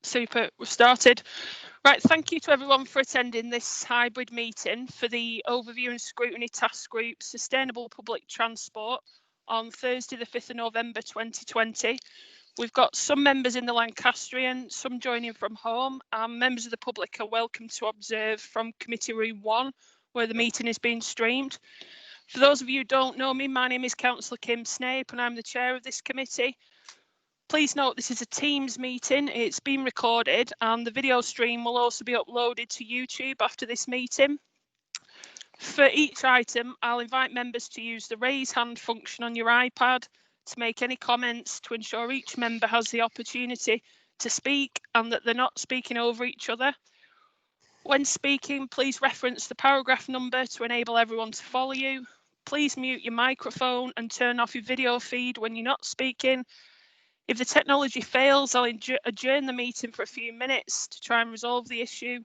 Super, we've started. Right, thank you to everyone for attending this hybrid meeting for the Overview and Scrutiny Task Group Sustainable Public Transport on Thursday the 5th of November 2020. We've got some members in the Lancastrian, some joining from home, and members of the public are welcome to observe from Committee Room 1, where the meeting is being streamed. For those of you who don't know me, my name is Councillor Kim Snape and I'm the chair of this committee. Please note this is a Teams meeting, it's been recorded and the video stream will also be uploaded to YouTube after this meeting. For each item, I'll invite members to use the raise hand function on your iPad to make any comments to ensure each member has the opportunity to speak and that they're not speaking over each other. When speaking, please reference the paragraph number to enable everyone to follow you. Please mute your microphone and turn off your video feed when you're not speaking. If the technology fails, I'll adjourn the meeting for a few minutes to try and resolve the issue,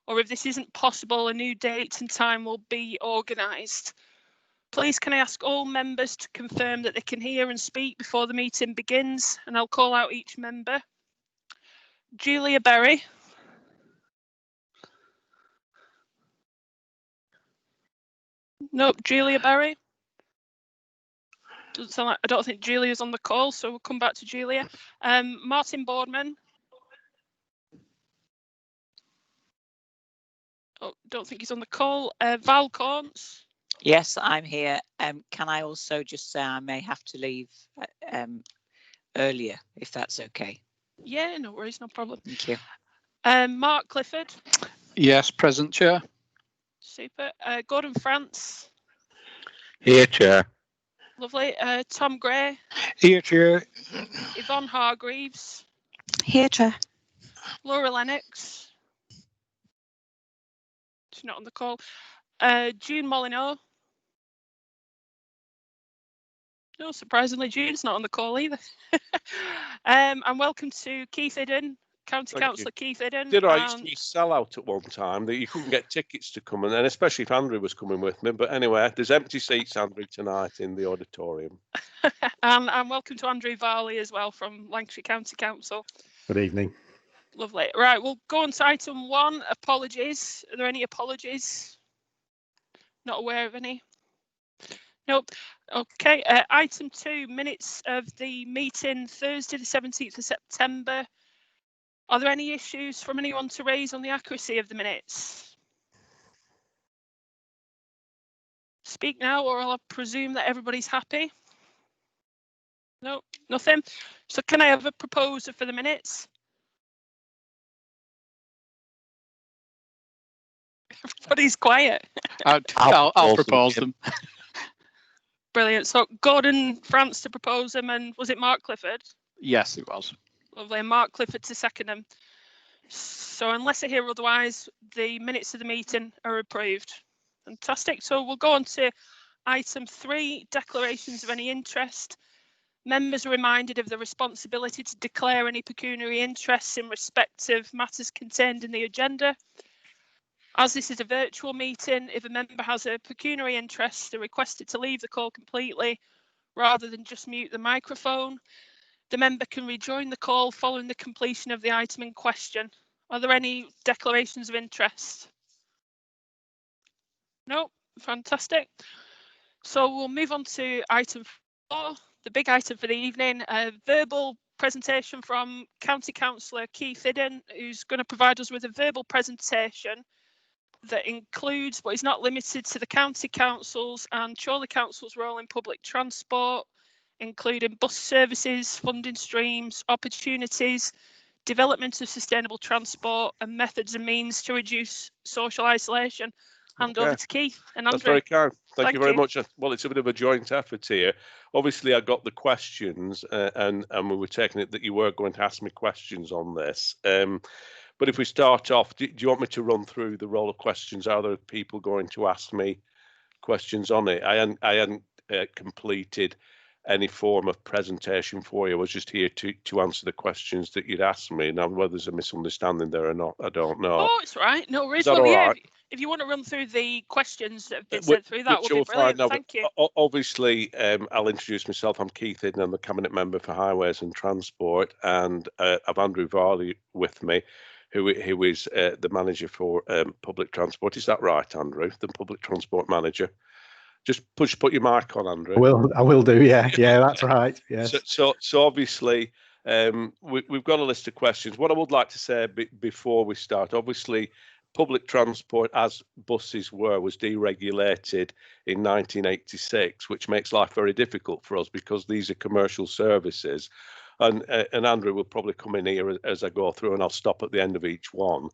or if this isn't possible, a new date and time will be organised. Please can I ask all members to confirm that they can hear and speak before the meeting begins, and I'll call out each member. Julia Berry. Nope, Julia Berry. Doesn't sound like, I don't think Julia's on the call, so we'll come back to Julia. Martin Boardman. Oh, don't think he's on the call. Val Corns. Yes, I'm here. Can I also just say I may have to leave earlier, if that's okay? Yeah, no worries, no problem. Thank you. Mark Clifford. Yes, present, Chair. Super. Gordon France. Here, Chair. Lovely. Tom Gray. Here, Chair. Yvonne Hargreaves. Here, Chair. Laura Lennox. She's not on the call. June Molyneux. No, surprisingly, June's not on the call either. And welcome to Keith Idden, County Councillor Keith Idden. Did I used to be a sellout at one time that you couldn't get tickets to come, and then especially if Andrew was coming with me. But anyway, there's empty seats, Andrew, tonight in the auditorium. And welcome to Andrew Varley as well from Lancashire County Council. Good evening. Lovely. Right, we'll go on to item 1, apologies. Are there any apologies? Not aware of any? Nope. Okay, item 2, minutes of the meeting Thursday the 17th of September. Are there any issues from anyone to raise on the accuracy of the minutes? Speak now or I'll presume that everybody's happy. No, nothing. So can I have a proposer for the minutes? Everybody's quiet. I'll propose them. Brilliant. So Gordon France to propose them, and was it Mark Clifford? Yes, it was. Lovely. And Mark Clifford to second them. So unless I hear otherwise, the minutes of the meeting are approved. Fantastic. So we'll go on to item 3, declarations of any interest. Members are reminded of the responsibility to declare any pecuniary interests in respect of matters contained in the agenda. As this is a virtual meeting, if a member has a pecuniary interest, they're requested to leave the call completely rather than just mute the microphone. The member can rejoin the call following the completion of the item in question. Are there any declarations of interest? No, fantastic. So we'll move on to item 4, the big item for the evening, a verbal presentation from County Councillor Keith Idden, who's going to provide us with a verbal presentation that includes, but is not limited to, the County Council's and Chorley Council's role in public transport, including bus services, funding streams, opportunities, development of sustainable transport and methods and means to reduce social isolation. Hand over to Keith and Andrew. That's very kind. Thank you very much. Well, it's a bit of a joint effort here. Obviously, I got the questions and we were taking it that you were going to ask me questions on this. But if we start off, do you want me to run through the roll of questions? Are there people going to ask me questions on it? I hadn't completed any form of presentation for you. I was just here to answer the questions that you'd asked me. Now, whether there's a misunderstanding there or not, I don't know. Oh, it's right. No worries. Is that all right? if you want to run through the questions that have been sent through, that would be brilliant. Thank you. Obviously, I'll introduce myself. I'm Keith Hidden. I'm the Cabinet Member for Highways and Transport, and I've Andrew Varley with me, who is the Manager for Public Transport. Is that right, Andrew? The Public Transport Manager. Just put your mic on, Andrew. I will do. Yeah, that's right. Yes. So obviously, we've got a list of questions. What I would like to say before we start, obviously, public transport, as buses was deregulated in 1986, which makes life very difficult for us because these are commercial services. And Andrew will probably come in here as I go through, and I'll stop at the end of each one.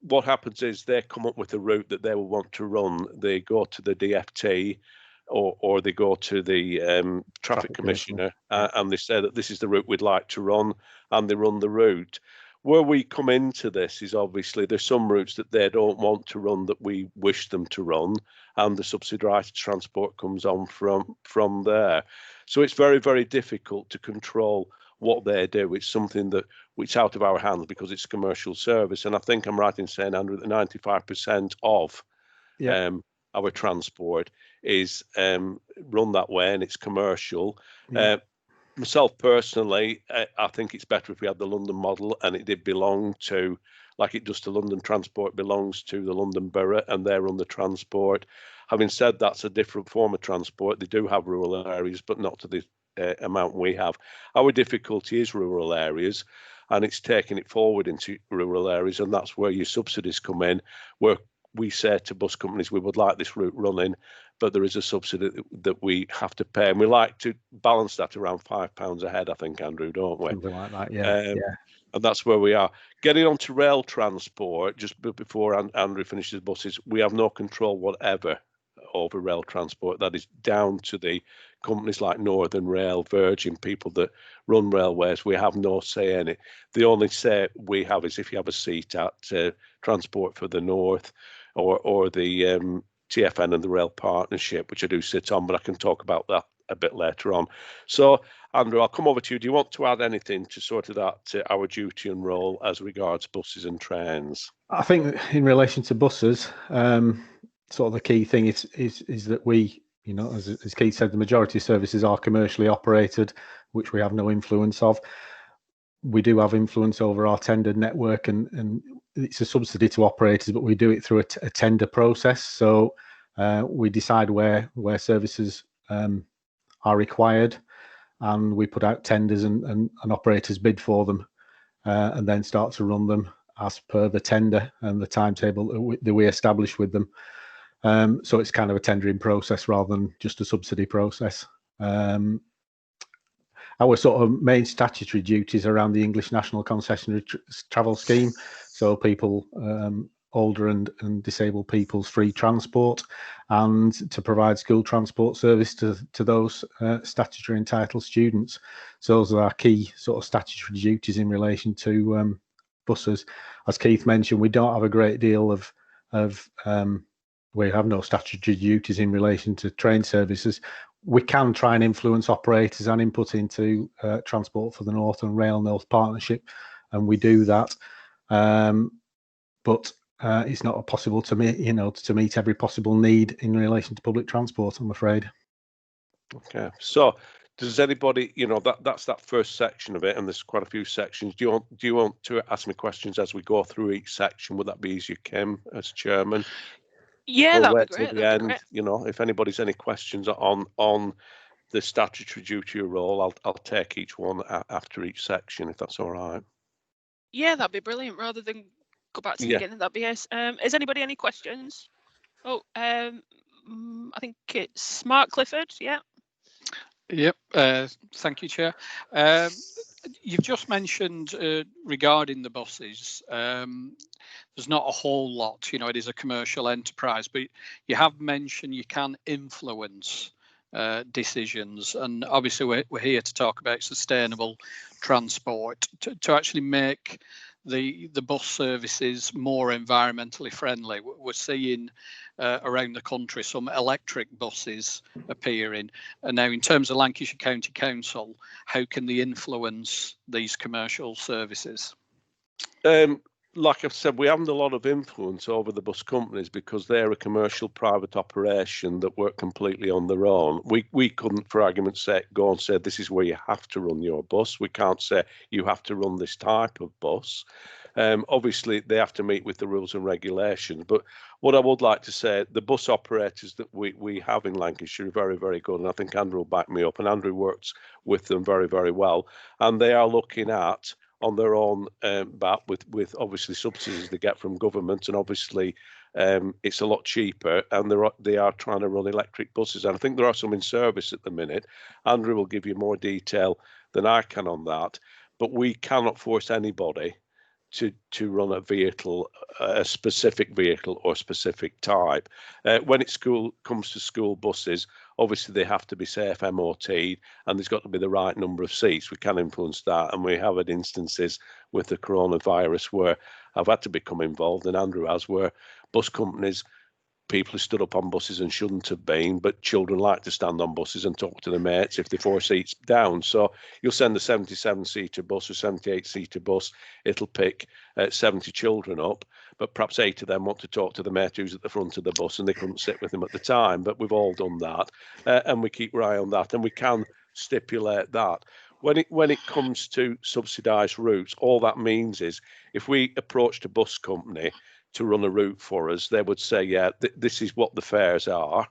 What happens is they come up with a route that they will want to run. They go to the DFT or they go to the traffic commissioner and they say that this is the route we'd like to run, and they run the route. Where we come into this is obviously there's some routes that they don't want to run that we wish them to run, and the subsidised transport comes on from there. So it's very, very difficult to control what they do. It's something that it's out of our hands because it's commercial service. And I think I'm right in saying, Andrew, that 95% of our transport is run that way, and it's commercial. Myself personally, I think it's better if we had the London model and it did belong to, like it does to London Transport, belongs to the London Borough and they run the transport. Having said that's a different form of transport. They do have rural areas, but not to the amount we have. Our difficulty is rural areas, and it's taking it forward into rural areas, and that's where your subsidies come in, where we say to bus companies, we would like this route running, but there is a subsidy that we have to pay, and we like to balance that around £5 a head, I think, Andrew, don't we? Something like that, yeah. And that's where we are. Getting onto rail transport, just before Andrew finishes buses, we have no control whatever over rail transport. That is down to the companies like Northern Rail, Virgin, people that run railways. We have no say in it. The only say we have is if you have a seat at Transport for the North or the TfN and the Rail Partnership, which I do sit on, but I can talk about that a bit later on. So, Andrew, I'll come over to you. Do you want to add anything to sort of that, our duty and role as regards buses and trains? I think in relation to buses, sort of the key thing is that we, as Keith said, the majority of services are commercially operated, which we have no influence of. We do have influence over our tendered network, and it's a subsidy to operators, but we do it through a tender process. So we decide where services are required, and we put out tenders, and operators bid for them, and then start to run them as per the tender and the timetable that we establish with them. So it's kind of a tendering process rather than just a subsidy process. Our sort of main statutory duties around the English National Concessionary Travel Scheme, so people, older and disabled people's free transport, and to provide school transport service to those statutory entitled students. So those are our key sort of statutory duties in relation to buses. As Keith mentioned, we don't have a great deal of we have no statutory duties in relation to train services. We can try and influence operators and input into Transport for the North and Rail North Partnership, and we do that. But it's not possible to meet every possible need in relation to public transport, I'm afraid. Okay, so does anybody, that's that first section of it, and there's quite a few sections. Do you want to ask me questions as we go through each section? Would that be easier, Kim, as chairman? Yeah, that'd be great. Till the end, if anybody's any questions on the statutory duty role, I'll take each one after each section, if that's all right. Yeah, that'd be brilliant. Rather than go back to the beginning, that'd be yes. Has anybody any questions? Oh, I think it's Mark Clifford. Yeah. Yep. Thank you, Chair. You've just mentioned regarding the buses, there's not a whole lot, it is a commercial enterprise, but you have mentioned you can influence decisions, and obviously we're here to talk about sustainable transport to actually make the bus services more environmentally friendly. We're seeing around the country some electric buses appearing, and now in terms of Lancashire County Council, how can they influence these commercial services? like I've said, we haven't a lot of influence over the bus companies because they're a commercial private operation that work completely on their own. We couldn't, for argument's sake, go and say this is where you have to run your bus. We can't say you have to run this type of bus. Obviously, they have to meet with the rules and regulations. But what I would like to say, the bus operators that we have in Lancashire are very, very good. And I think Andrew will back me up. And Andrew works with them very, very well. And they are looking at, on their own bat, with obviously subsidies they get from government, and obviously it's a lot cheaper, and they are trying to run electric buses, and I think there are some in service at the minute. Andrew will give you more detail than I can on that, but we cannot force anybody to run a vehicle, a specific vehicle or specific type. When it comes to school buses, obviously they have to be safe MOT'd, and there's got to be the right number of seats. We can influence that, and we have had instances with the coronavirus where I've had to become involved, and Andrew has, where bus companies, people who stood up on buses and shouldn't have been, but children like to stand on buses and talk to their mates if they're 4 seats down. So you'll send a 77-seater bus or 78-seater bus, it'll pick 70 children up, but perhaps 8 of them want to talk to the mate who's at the front of the bus and they couldn't sit with them at the time. But we've all done that, and we keep our eye on that, and we can stipulate that. When it comes to subsidised routes, all that means is if we approached a bus company to run a route for us, they would say, yeah, this is what the fares are,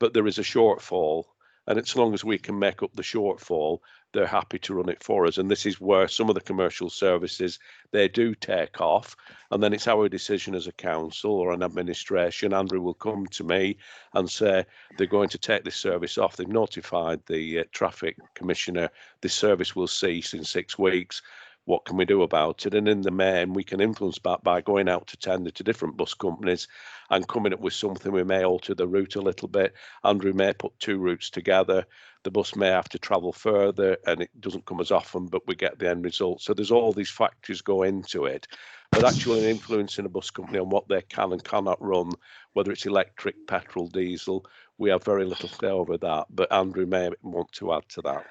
but there is a shortfall. And as long as we can make up the shortfall, they're happy to run it for us. And this is where some of the commercial services, they do take off. And then it's our decision as a council or an administration. Andrew will come to me and say they're going to take this service off. They've notified the traffic commissioner, this service will cease in 6 weeks. What can we do about it? And in the main, we can influence that by going out to tender to different bus companies and coming up with something. We may alter the route a little bit. Andrew may put 2 routes together. The bus may have to travel further and it doesn't come as often, but we get the end result. So there's all these factors go into it. But actually influencing a bus company on what they can and cannot run, whether it's electric, petrol, diesel, we have very little say over that. But Andrew may want to add to that.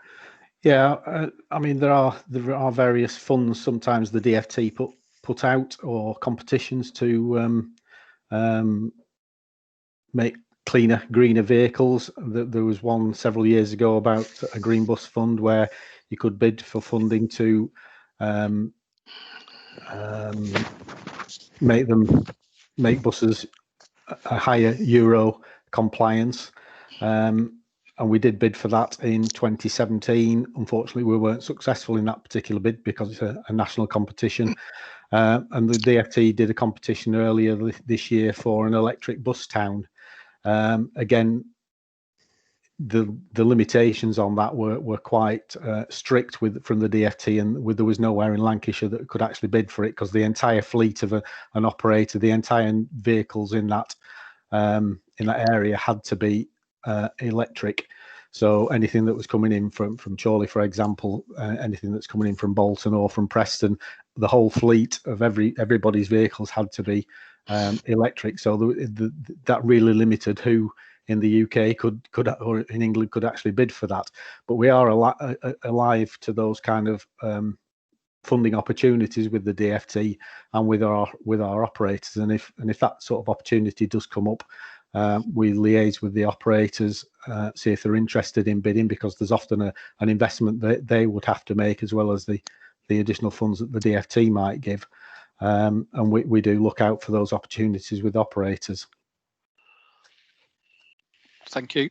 Yeah, I mean there are various funds sometimes the DFT put out, or competitions to make cleaner, greener vehicles. There was one several years ago about a green bus fund where you could bid for funding to make buses a higher Euro compliance. And we did bid for that in 2017. Unfortunately, we weren't successful in that particular bid because it's a national competition. And the DFT did a competition earlier this year for an electric bus town. Again, the limitations on that were quite strict from the DFT, and there was nowhere in Lancashire that could actually bid for it because the entire fleet of an operator, the entire vehicles in that area had to be electric. So anything that was coming in from Chorley, for example, anything that's coming in from Bolton or from Preston, the whole fleet of everybody's vehicles had to be electric. So that really limited who in the UK could or in England could actually bid for that. But we are alive to those kind of funding opportunities with the DFT and with our operators. And if that sort of opportunity does come up, we liaise with the operators, see if they're interested in bidding, because there's often an investment that they would have to make, as well as the additional funds that the DFT might give. And we do look out for those opportunities with operators. Thank you.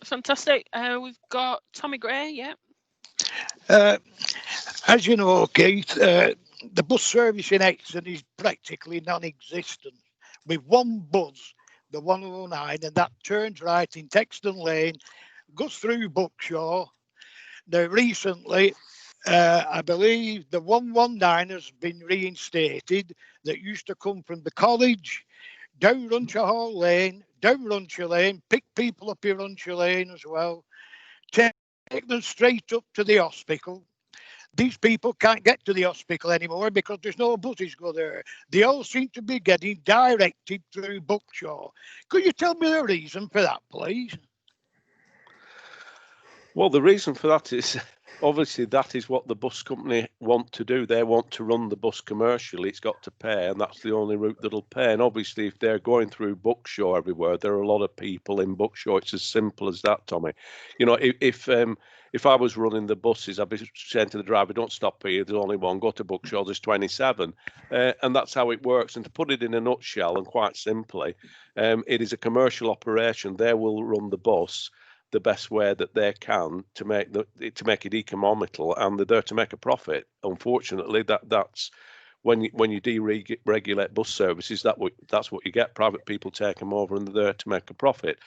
Fantastic. We've got Tommy Gray, yeah. As you know, Keith, the bus service in Exton is practically non-existent. With one bus, the 109, and that turns right in Texton Lane, goes through Buckshaw. Now, recently, I believe the 119 has been reinstated, that used to come from the college, down Runcher Hall Lane, down Runcher Lane, pick people up in Runcher Lane as well, take them straight up to the hospital. These people can't get to the hospital anymore because there's no buses go there. They all seem to be getting directed through Buckshaw. Could you tell me the reason for that, please? Well, the reason for that is obviously that is what the bus company want to do. They want to run the bus commercially. It's got to pay, and that's the only route that'll pay. And obviously, if they're going through Buckshaw everywhere, there are a lot of people in Buckshaw. It's as simple as that, Tommy. You know, if I was running the buses, I'd be saying to the driver, "Don't stop here. There's only one. Go to Buckshaw. There's 27," and that's how it works. And to put it in a nutshell, and quite simply, it is a commercial operation. They will run the bus the best way that they can to make it economical, and they're there to make a profit. Unfortunately, that's when you deregulate bus services, that's what you get. Private people take them over, and they're there to make a profit.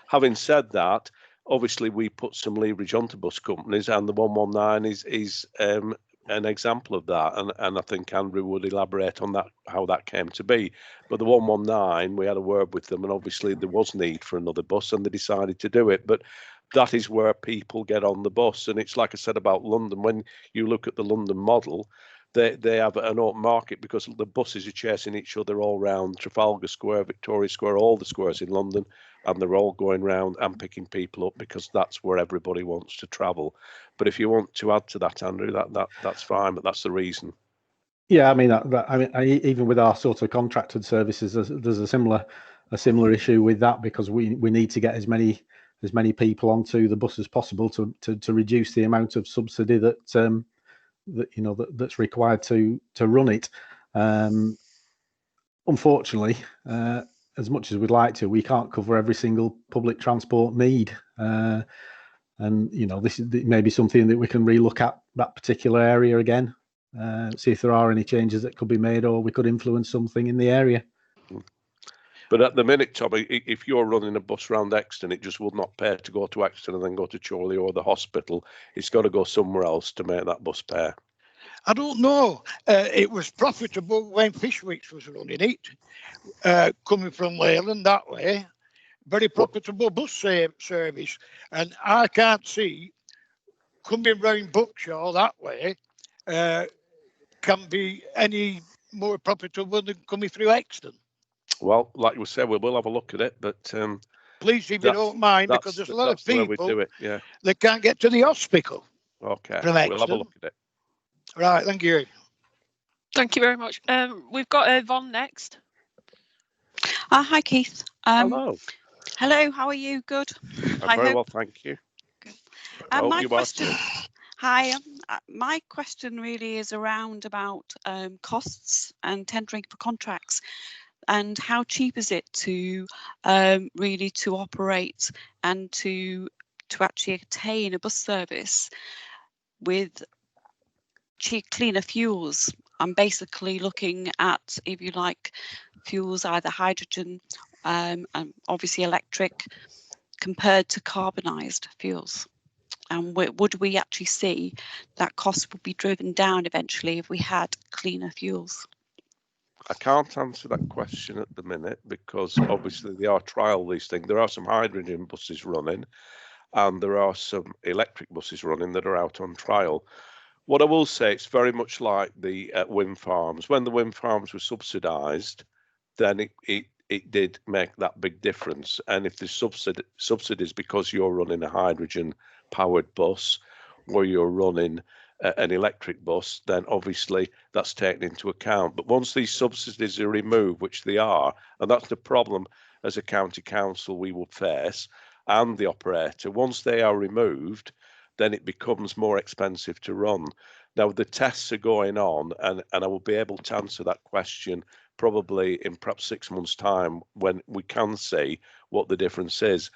Having said that, obviously we put some leverage onto bus companies, and the 119 is an example of that, and I think Andrew would elaborate on that, how that came to be. But the 119, we had a word with them, and obviously there was need for another bus, and they decided to do it. But that is where people get on the bus, and it's like I said about London. When you look at the London model, they have an open market because the buses are chasing each other all round Trafalgar Square, Victoria Square, all the squares in London, and they're all going round and picking people up because that's where everybody wants to travel. But if you want to add to that, Andrew, that's fine, but that's the reason. Yeah, I mean, even with our sort of contracted services, there's a similar issue with that, because we need to get as many people onto the bus as possible to reduce the amount of subsidy that's required to run it. Unfortunately, as much as we'd like to, we can't cover every single public transport need. And this is maybe something that we can relook at, that particular area again, see if there are any changes that could be made, or we could influence something in the area. But at the minute, Tommy, if you're running a bus round Exton, it just would not pay to go to Exton and then go to Chorley or the hospital. It's got to go somewhere else to make that bus pay. I don't know. It was profitable when Fishwicks was running it, coming from Leyland that way. Very profitable bus service, and I can't see coming round Buckshaw that way can be any more profitable than coming through Exton. Well, like you said, we'll have a look at it, but please, if you don't mind, because there's a lot of people that can't get to the hospital. Okay, we'll have a look at it. Right, thank you. Thank you very much. We've got Yvonne next. Hi, Keith. Hello. Hello, how are you? Good. I'm very well, thank you. Good. My question. Hi. My question really is around about costs and tendering for contracts, and how cheap is it to really to operate and to actually attain a bus service with cleaner fuels. I'm basically looking at, if you like, fuels, either hydrogen and obviously electric, compared to carbonised fuels. And would we actually see that cost would be driven down eventually if we had cleaner fuels? I can't answer that question at the minute, because obviously they are trial these things. There are some hydrogen buses running, and there are some electric buses running that are out on trial. What I will say, it's very much like the wind farms. When the wind farms were subsidised, then it did make that big difference. And if there's subsidies because you're running a hydrogen-powered bus or you're running an electric bus, then obviously that's taken into account. But once these subsidies are removed, which they are, and that's the problem as a county council we will face, and the operator, once they are removed, then it becomes more expensive to run. Now, the tests are going on, and I will be able to answer that question probably in perhaps 6 months' time, when we can see what the difference is.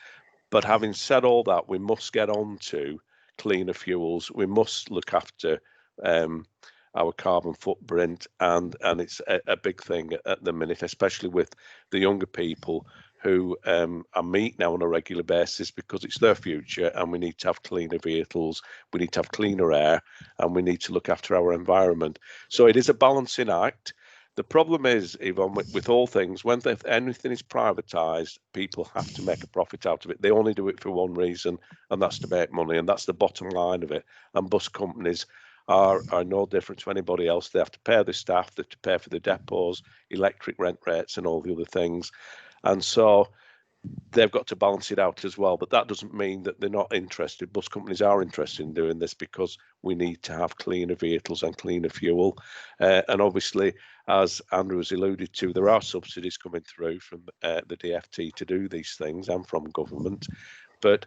But having said all that, we must get on to cleaner fuels. We must look after our carbon footprint, and it's a big thing at the minute, especially with the younger people who I meet now on a regular basis, because it's their future, and we need to have cleaner vehicles, we need to have cleaner air, and we need to look after our environment. So it is a balancing act. The problem is, Yvonne, with all things, when anything is privatised, people have to make a profit out of it. They only do it for one reason, and that's to make money, and that's the bottom line of it. And bus companies are no different to anybody else. They have to pay the staff, they have to pay for the depots, electric rent rates, and all the other things. And so they've got to balance it out as well. But that doesn't mean that they're not interested. Bus companies are interested in doing this because we need to have cleaner vehicles and cleaner fuel. And obviously, as Andrew has alluded to, there are subsidies coming through from the DFT to do these things and from government. But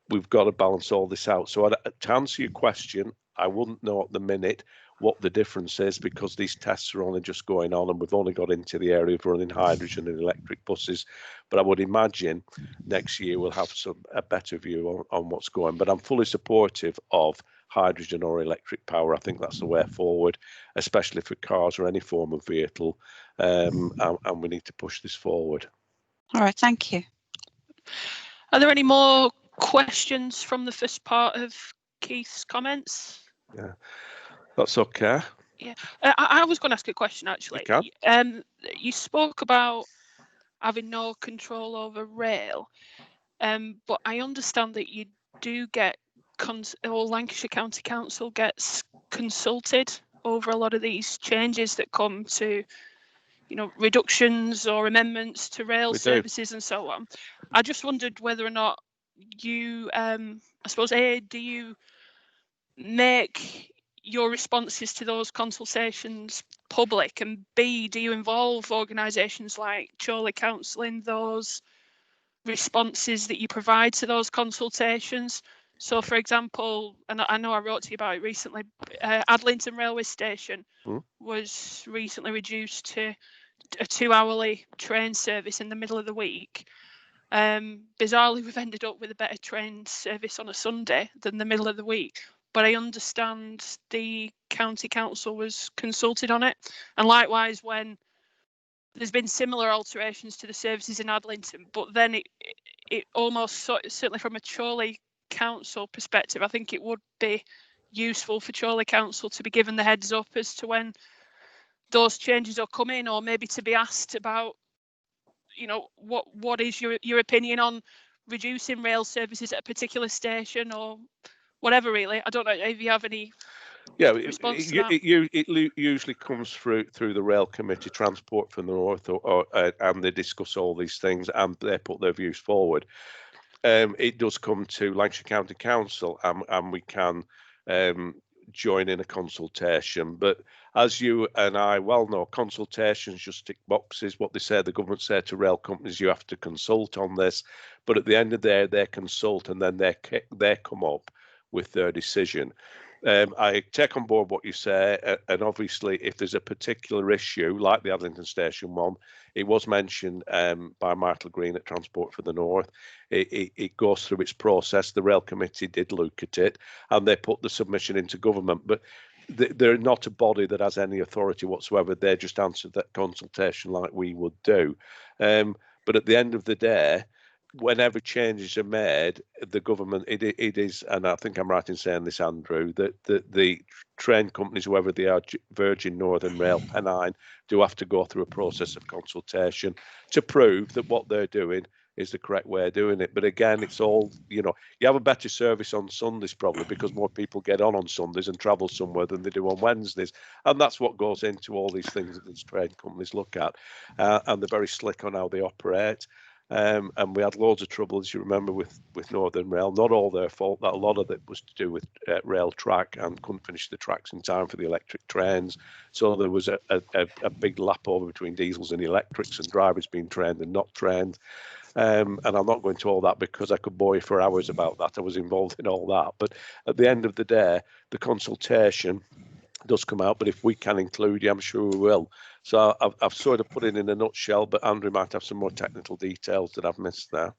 we've got to balance all this out. So to answer your question, I wouldn't know at the minute what the difference is, because these tests are only just going on and we've only got into the area of running hydrogen and electric buses. But I would imagine next year we'll have a better view on what's going. But I'm fully supportive of hydrogen or electric power. I think that's the way forward, especially for cars or any form of vehicle. And we need to push this forward. All right, thank you. Are there any more questions from the first part of Keith's comments? Yeah, that's okay. Yeah, I was going to ask a question actually. You can. You spoke about having no control over rail, but I understand that you do get, or Lancashire County Council gets consulted over a lot of these changes that come to, you know, reductions or amendments to rail services and so on. I just wondered whether or not you, I suppose, A, do you make your responses to those consultations public, and B, do you involve organisations like Chorley Council in those responses that you provide to those consultations? So, for example, and I know I wrote to you about it recently, Adlington Railway Station was recently reduced to a 2-hourly train service in the middle of the week. Bizarrely, we've ended up with a better train service on a Sunday than the middle of the week. But I understand the county council was consulted on it. And likewise, when there's been similar alterations to the services in Adlington, but then it almost, certainly from a Chorley council perspective, I think it would be useful for Chorley council to be given the heads up as to when those changes are coming, or maybe to be asked about, you know, what is your opinion on reducing rail services at a particular station or whatever, really. I don't know if you have any response to that. It usually comes through the rail committee, Transport for the North, and they discuss all these things and they put their views forward. It does come to Lancashire County Council, and we can join in a consultation. But as you and I well know, consultations just tick boxes. What they say, the government say to rail companies, you have to consult on this. But at the end of the day, they consult and then they come up with their decision. I take on board what you say, and obviously if there's a particular issue like the Adlington Station one, it was mentioned by Michael Green at Transport for the North. It goes through its process. The rail committee did look at it and they put the submission into government, but they're not a body that has any authority whatsoever. They just answered that consultation like we would do. But at the end of the day, whenever changes are made, the government, it is, and I think I'm right in saying this, Andrew, that the train companies, whoever they are, Virgin, Northern Rail, Pennine, do have to go through a process of consultation to prove that what they're doing is the correct way of doing it. But again, it's all, you know, you have a better service on Sundays probably because more people get on Sundays and travel somewhere than they do on Wednesdays. And that's what goes into all these things that these train companies look at. And they're very slick on how they operate. And we had loads of trouble, as you remember, with Northern Rail. Not all their fault. That a lot of it was to do with rail track and couldn't finish the tracks in time for the electric trains. So there was a big lap over between diesels and electrics, and drivers being trained and not trained. And I'm not going to all that because I could bore you for hours about that. I was involved in all that. But at the end of the day, the consultation does come out, but if we can include you, I'm sure we will. So I've sort of put it in a nutshell, but Andrew might have some more technical details that I've missed there.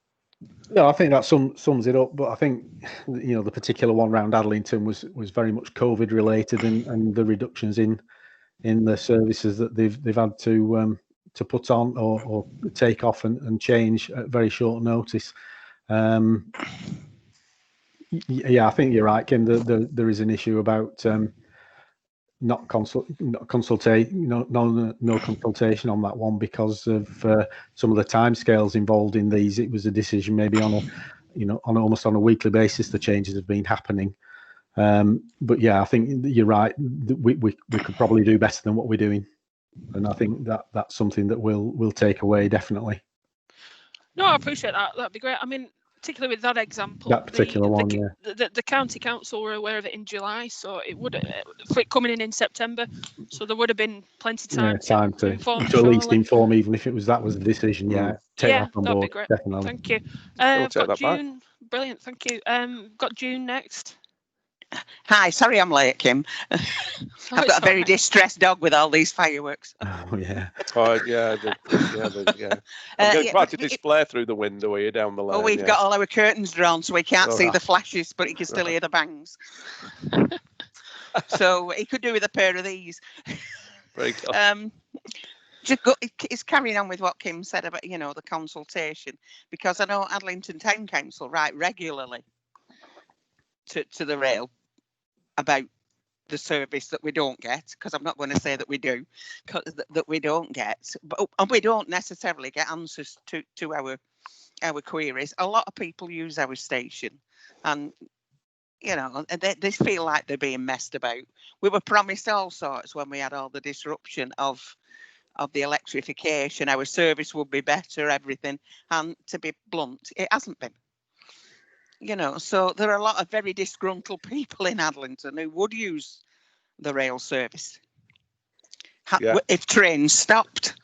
Yeah, I think that sums it up. But I think, you know, the particular one around Adlington was very much COVID related, and the reductions in the services that they've had to put on or take off and change at very short notice. Yeah, I think you're right, Kim. There is an issue about no consultation on that one because of some of the timescales involved in these. It was a decision maybe on almost on a weekly basis. The changes have been happening, but yeah, I think you're right. We could probably do better than what we're doing, and I think that's something that we'll take away definitely. No, I appreciate that. That'd be great. I mean, particularly with that example, That particular one, yeah. The county council were aware of it in July, so it would for it coming in September. So there would have been plenty of time to inform. To at least inform, even if that was the decision. Yeah, take yeah, that on that'd board. be great. Definitely. Thank you. We'll take got that back. June. Brilliant. Thank you. Got June next. Hi, sorry I'm late, Kim. I've got a very distressed dog with all these fireworks. Oh yeah. Oh yeah, yeah. I'm going to try to display through the window here down the lane. Oh, we've got all our curtains drawn, so we can't see the flashes, but he can still hear the bangs. So he could do with a pair of these. Very good. It's carrying on with what Kim said about, the consultation, because I know Adlington Town Council write regularly to the rail about the service that we don't get, because I'm not going to say that we do, that we don't get, and we don't necessarily get answers to our queries. A lot of people use our station, and they feel like they're being messed about. We were promised all sorts when we had all the disruption of the electrification. Our service would be better, everything, and to be blunt, it hasn't been. So there are a lot of very disgruntled people in Adlington who would use the rail service if trains stopped.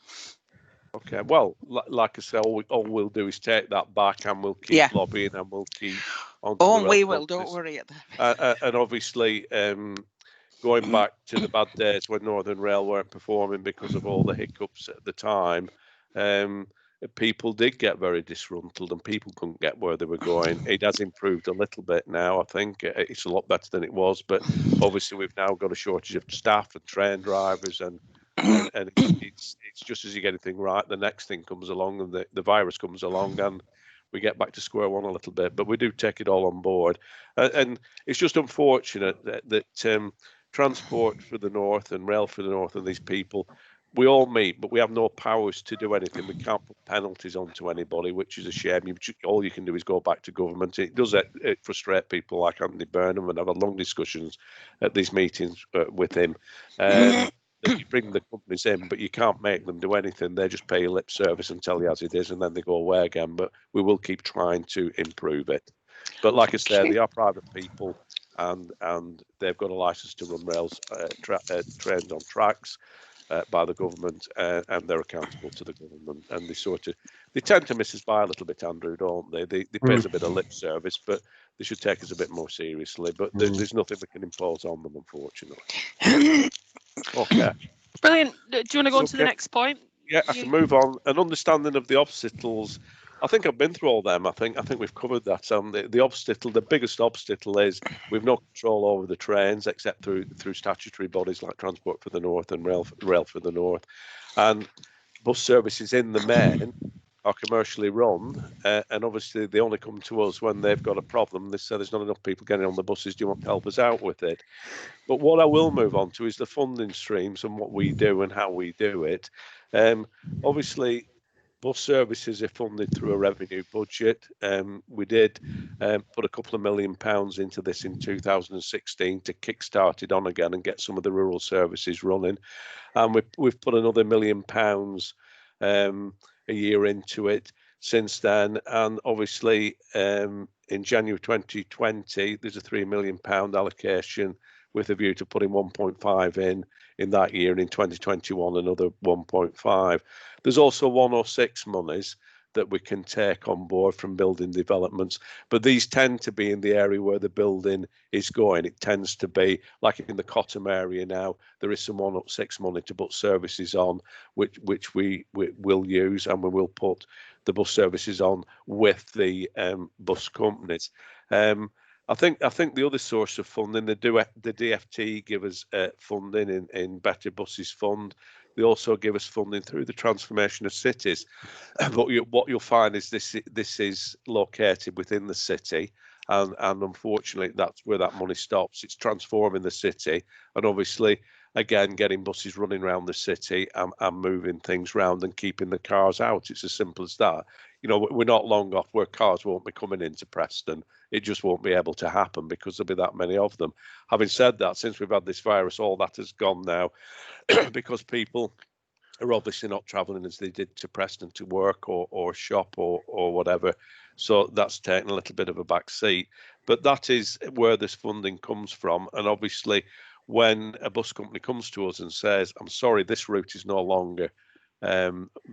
Okay, well, like I said, all we'll do is take that back, and we'll keep lobbying, and we'll keep on. Oh, we will. Don't worry. And obviously, going back to the bad days when Northern Rail weren't performing because of all the hiccups at the time, people did get very disgruntled, and people couldn't get where they were going. It has improved a little bit now. I think it's a lot better than it was, but obviously we've now got a shortage of staff and train drivers, and it's just as you get anything right, the next thing comes along, and the virus comes along, and we get back to square one a little bit. But we do take it all on board, and it's just unfortunate that Transport for the North and Rail for the North and these people, we all meet, but we have no powers to do anything. We can't put penalties onto anybody, which is a shame. All you can do is go back to government. It does frustrate people like Anthony Burnham, and I've had long discussions at these meetings with him. That you bring the companies in, but you can't make them do anything. They just pay lip service and tell you as it is, and then they go away again. But we will keep trying to improve it. But like I said, they are private people, and they've got a license to run rails, trains on tracks. By the government, and they're accountable to the government, and they tend to miss us by a little bit, Andrew, don't they? They pay us a bit of lip service, but they should take us a bit more seriously. But there's nothing we can impose on them, unfortunately. Okay. Brilliant. Do you want to go on to the next point? Yeah, I can move on. An understanding of the obstacles. I think I've been through all them. I think we've covered that. The biggest obstacle is we've no control over the trains except through statutory bodies like Transport for the North and Rail for the North, and bus services in the main are commercially run, and obviously they only come to us when they've got a problem. They say there's not enough people getting on the buses. Do you want to help us out with it? But what I will move on to is the funding streams and what we do and how we do it. Obviously, bus services are funded through a revenue budget. We did put a couple of £1 million into this in 2016 to kickstart it on again and get some of the rural services running. And we've put another £1 million a year into it since then. And obviously, in January 2020, there's a £3 million allocation with a view to putting 1.5 in that year, and in 2021 another 1.5. There's also 106 monies that we can take on board from building developments, but these tend to be in the area where the building is going. It tends to be like in the Cottam area now. There is some 106 money to put services on, which we will use, and we will put the bus services on with the bus companies. I think the other source of funding, the DFT give us funding in Better Buses Fund. They also give us funding through the transformation of cities. But what you'll find is this is located within the city, and unfortunately that's where that money stops. It's transforming the city, and obviously again getting buses running around the city and moving things around and keeping the cars out. It's as simple as that. We're not long off where cars won't be coming into Preston. It just won't be able to happen because there'll be that many of them. Having said that, since we've had this virus, all that has gone now because people are obviously not travelling as they did to Preston to work or shop or whatever. So that's taken a little bit of a back seat. But that is where this funding comes from. And obviously, when a bus company comes to us and says, I'm sorry, this route is no longer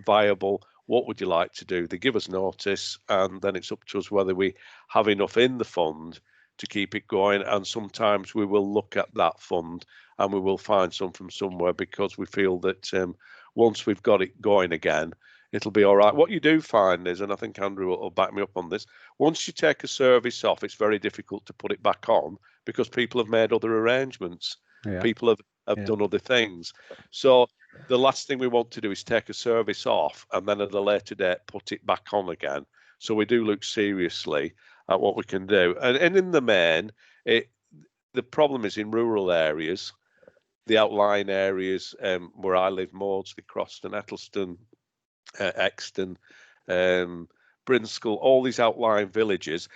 viable, what would you like to do? They give us notice, and then it's up to us whether we have enough in the fund to keep it going. And sometimes we will look at that fund and we will find some from somewhere, because we feel that once we've got it going again, it'll be all right. What you do find is, and I think Andrew will back me up on this, once you take a service off, it's very difficult to put it back on, because people have made other arrangements. Yeah. People have done other things. So the last thing we want to do is take a service off and then at a later date put it back on again. So we do look seriously at what we can do. And in the main, the problem is in rural areas, the outlying areas where I live, Maudsley, Croston, Ettleston, Exton, Brinscall, all these outlying villages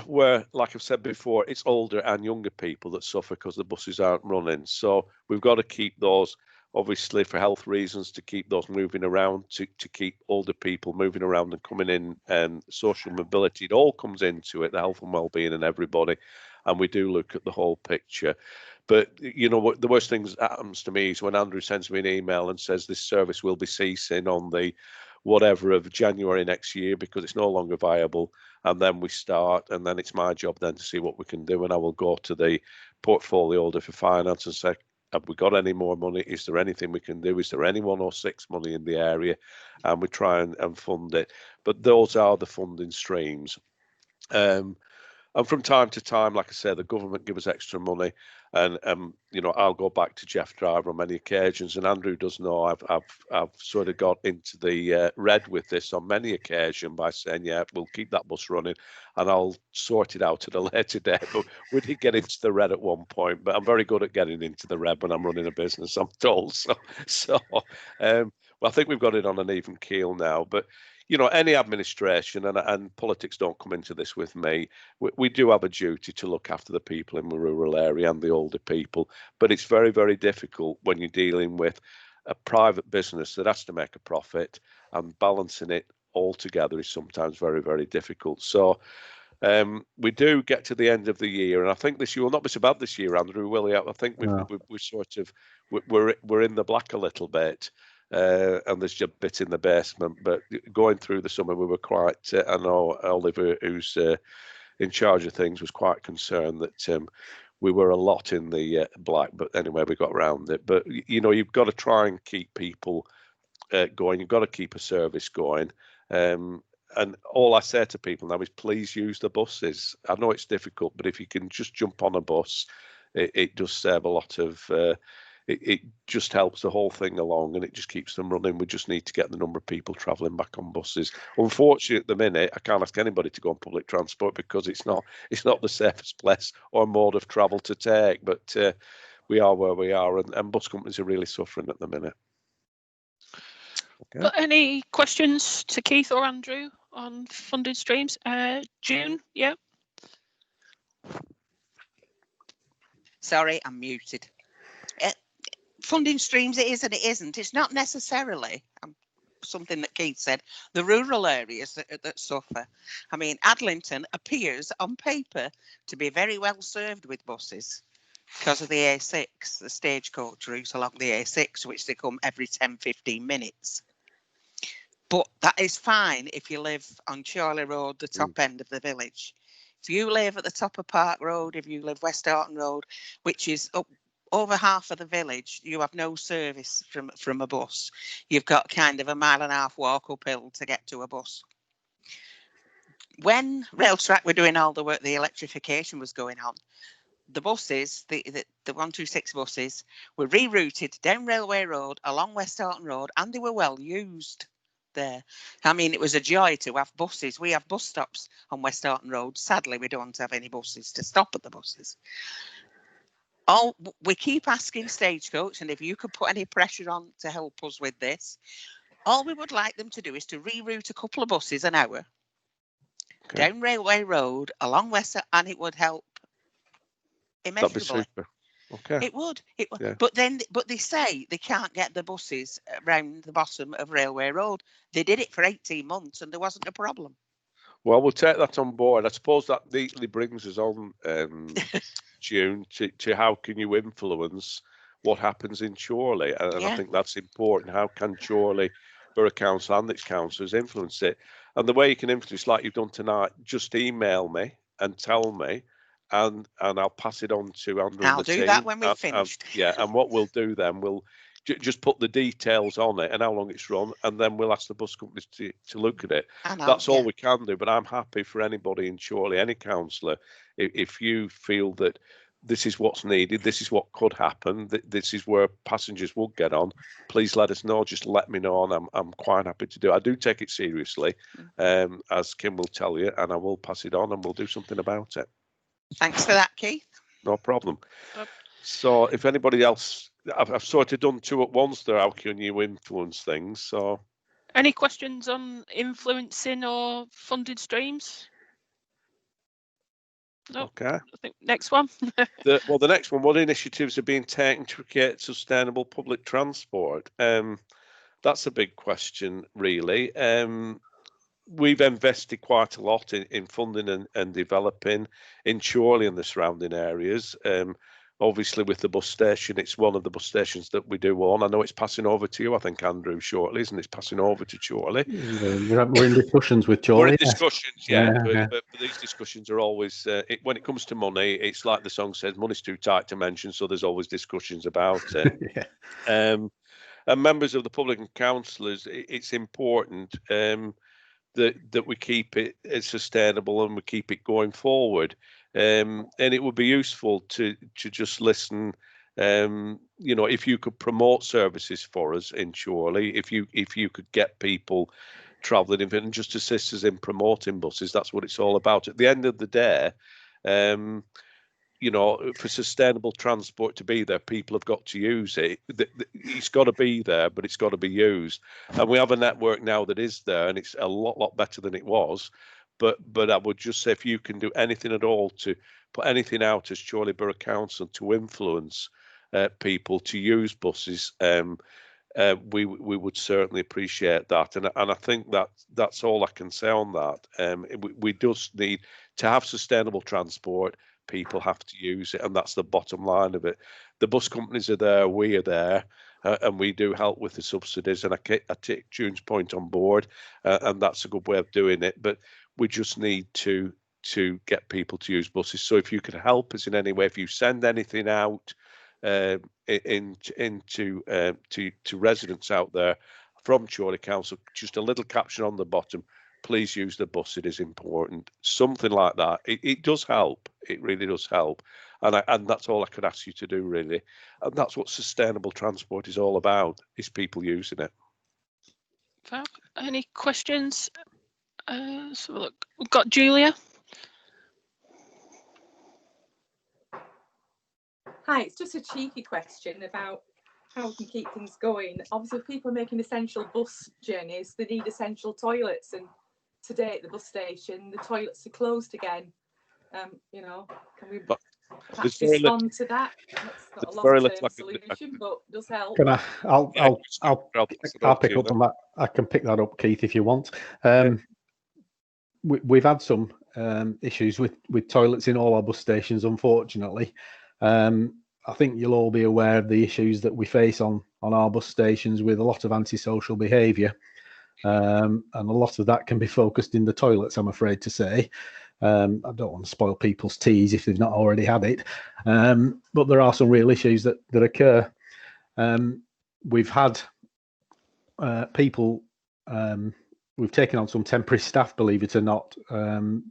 where, like I've said before, it's older and younger people that suffer because the buses aren't running. So we've got to keep those, obviously for health reasons, to keep those moving around, to keep older people moving around and coming in, and social mobility. It all comes into it, the health and well-being and everybody. And we do look at the whole picture. But, you know, what the worst thing that happens to me is when Andrew sends me an email and says this service will be ceasing on the whatever of January next year because it's no longer viable. And then we start, and then it's my job then to see what we can do. And I will go to the portfolio holder for finance and say, have we got any more money? Is there anything we can do? Is there any 106 money in the area? And we try and fund it. But those are the funding streams. And from time to time, like I say, the government give us extra money, and you know, I'll go back to Jeff Driver on many occasions, and Andrew does know I've sort of got into the red with this on many occasions by saying, yeah, we'll keep that bus running, and I'll sort it out at a later date. But we did get into the red at one point, but I'm very good at getting into the red when I'm running a business, I'm told. So well, I think we've got it on an even keel now, but. You know, any administration, and politics don't come into this with me, we do have a duty to look after the people in the rural area and the older people. But it's very, very difficult when you're dealing with a private business that has to make a profit, and balancing it all together is sometimes very, very difficult. So we do get to the end of the year, and I think this year will not be so bad this year, Andrew, will we? I think we're sort of, we're in the black a little bit. And there's just a bit in the basement, but going through the summer we were quite, I know Oliver, who's in charge of things, was quite concerned that we were a lot in the black, but anyway, we got around it. But, you know, you've got to try and keep people going, you've got to keep a service going. And all I say to people now is please use the buses. I know it's difficult, but if you can just jump on a bus, it does save a lot of it just helps the whole thing along, and it just keeps them running. We just need to get the number of people travelling back on buses. Unfortunately, at the minute, I can't ask anybody to go on public transport because it's not the safest place or mode of travel to take. But we are where we are, and bus companies are really suffering at the minute. Okay. Got any questions to Keith or Andrew on funding streams? June, yeah. Sorry, I'm muted. Funding streams, it is and it isn't. It's not necessarily something that Keith said, the rural areas that suffer. I mean, Adlington appears on paper to be very well served with buses because of the A6, the stagecoach route along the A6, which they come every 10-15 minutes. But that is fine if you live on Chorley Road, the top end of the village. If you live at the top of Park Road, if you live West Horton Road, which is up over half of the village, you have no service from a bus. You've got kind of a 1.5 mile walk uphill to get to a bus. When Railtrack were doing all the work, the electrification was going on, the buses, the 126 buses, were rerouted down Railway Road, along West Horton Road, and they were well used there. I mean, it was a joy to have buses. We have bus stops on West Horton Road. Sadly, we don't have any buses to stop at the buses. We keep asking Stagecoach, and if you could put any pressure on to help us with this, all we would like them to do is to reroute a couple of buses an hour down Railway Road along West, and it would help immeasurably. That'd be super. Okay. It would. It would. Yeah. But they say they can't get the buses round the bottom of Railway Road. They did it for 18 months and there wasn't a problem. Well, we'll take that on board. I suppose that neatly brings us on, June, to how can you influence what happens in Chorley? And Yeah. I think that's important. How can Chorley Borough Council and its councillors influence it? And the way you can influence, like you've done tonight, just email me and tell me, and I'll pass it on to Andrew. I'll and the do team. that when we've finished. Yeah, and what we'll do then, we'll just put the details on it and how long it's run, and then we'll ask the bus companies to look at it. That's all we can do. But I'm happy for anybody in Chorley, any councillor, if you feel that this is what's needed, this is what could happen, this is where passengers will get on, please let us know. Just let me know, and I'm quite happy to do it. I do take it seriously, as Kim will tell you, and I will pass it on, and we'll do something about it. Thanks for that, Keith. No problem. So if anybody else, I've sort of done two at once there. How can you influence things? So, any questions on influencing or funded streams? No. Okay. I think next one. The next one. What initiatives are being taken to create sustainable public transport? That's a big question, really. We've invested quite a lot in funding and developing in Chorley and the surrounding areas. Obviously, with the bus station, it's one of the bus stations that we do own. I know it's passing over to you, I think, Andrew, shortly, isn't it? It's passing over to Chorley. We're in discussions with Chorley. We're in discussions, but these discussions are always, when it comes to money, it's like the song says, money's too tight to mention, so there's always discussions about it. And members of the public and councillors, it's important that we keep it sustainable and we keep it going forward. And it would be useful to just listen. If you could promote services for us in Chorley, if you could get people travelling in and just assist us in promoting buses, that's what it's all about. At the end of the day, for sustainable transport to be there, people have got to use it. It's got to be there, but it's got to be used. And we have a network now that is there, and it's a lot better than it was. But I would just say, if you can do anything at all to put anything out as Chorley Borough Council to influence people to use buses, we would certainly appreciate that. And I think that's all I can say on that. We just need to have sustainable transport. People have to use it, and that's the bottom line of it. The bus companies are there, we are there, and we do help with the subsidies. And I take June's point on board, and that's a good way of doing it. But we just need to get people to use buses. So if you could help us in any way, if you send anything out into residents out there from Chorley Council, just a little caption on the bottom, please use the bus, it is important. Something like that. It does help. It really does help. And that's all I could ask you to do, really. And that's what sustainable transport is all about, is people using it. Fab. Any questions? So look, we've got Julia. Hi, it's just a cheeky question about how we can keep things going. Obviously, if people are making essential bus journeys, they need essential toilets. And today at the bus station, the toilets are closed again. Can we perhaps respond to that? That's not a long-term solution, but does help. Can I'll pick up on that. I can pick that up, Keith, if you want. We've had some issues with toilets in all our bus stations, unfortunately. I think you'll all be aware of the issues that we face on our bus stations with a lot of antisocial behaviour. And a lot of that can be focused in the toilets, I'm afraid to say. I don't want to spoil people's teas if they've not already had it. But there are some real issues that occur. We've had people, we've taken on some temporary staff, believe it or not,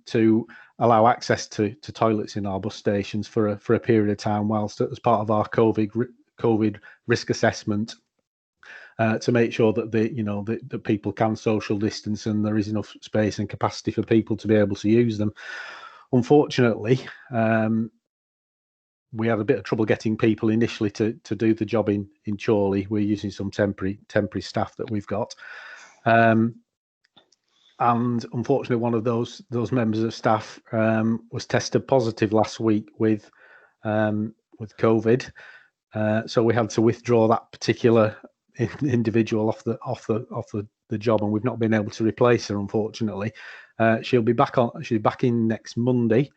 to allow access to toilets in our bus stations for a period of time, whilst as part of our COVID risk assessment, to make sure that the people can social distance and there is enough space and capacity for people to be able to use them. Unfortunately, we had a bit of trouble getting people initially to do the job in Chorley. We're using some temporary staff that we've got. And unfortunately, one of those members of staff was tested positive last week with COVID. So we had to withdraw that particular individual off the job, and we've not been able to replace her, unfortunately. She'll be back in next Monday,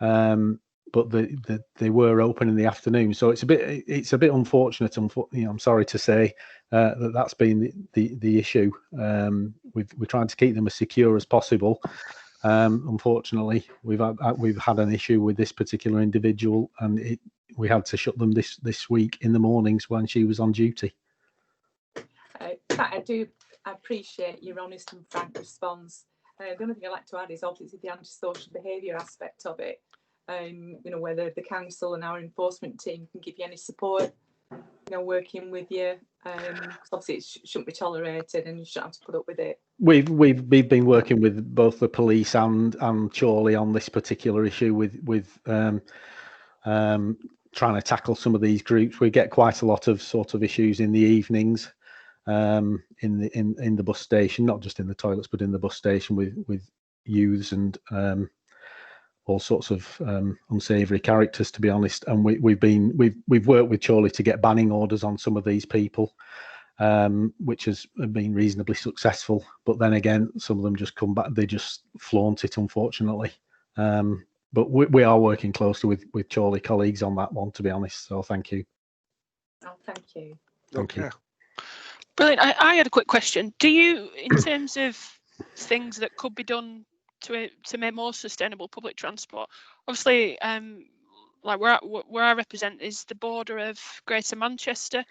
but they were open in the afternoon, so it's a bit unfortunate. I'm sorry to say that's been the issue. We're trying to keep them as secure as possible. Unfortunately, we've had an issue with this particular individual, and we had to shut them this week in the mornings when she was on duty. I do appreciate your honest and frank response. The only thing I'd like to add is obviously the antisocial behaviour aspect of it. Whether the council and our enforcement team can give you any support, working with you. Obviously, it shouldn't be tolerated, and you shouldn't have to put up with it. We've been working with both the police and Chorley on this particular issue with trying to tackle some of these groups. We get quite a lot of sort of issues in the evenings in the bus station, not just in the toilets, but in the bus station with youths and all sorts of unsavoury characters, to be honest. And we've worked with Chorley to get banning orders on some of these people, which has been reasonably successful. But then again, some of them just come back, they just flaunt it, unfortunately. But we are working closely with Chorley colleagues on that one, to be honest. So thank you. Oh, thank you. Thank you. Brilliant. I had a quick question. Do you, in terms of things that could be done to make more sustainable public transport, obviously, like where I represent is the border of Greater Manchester,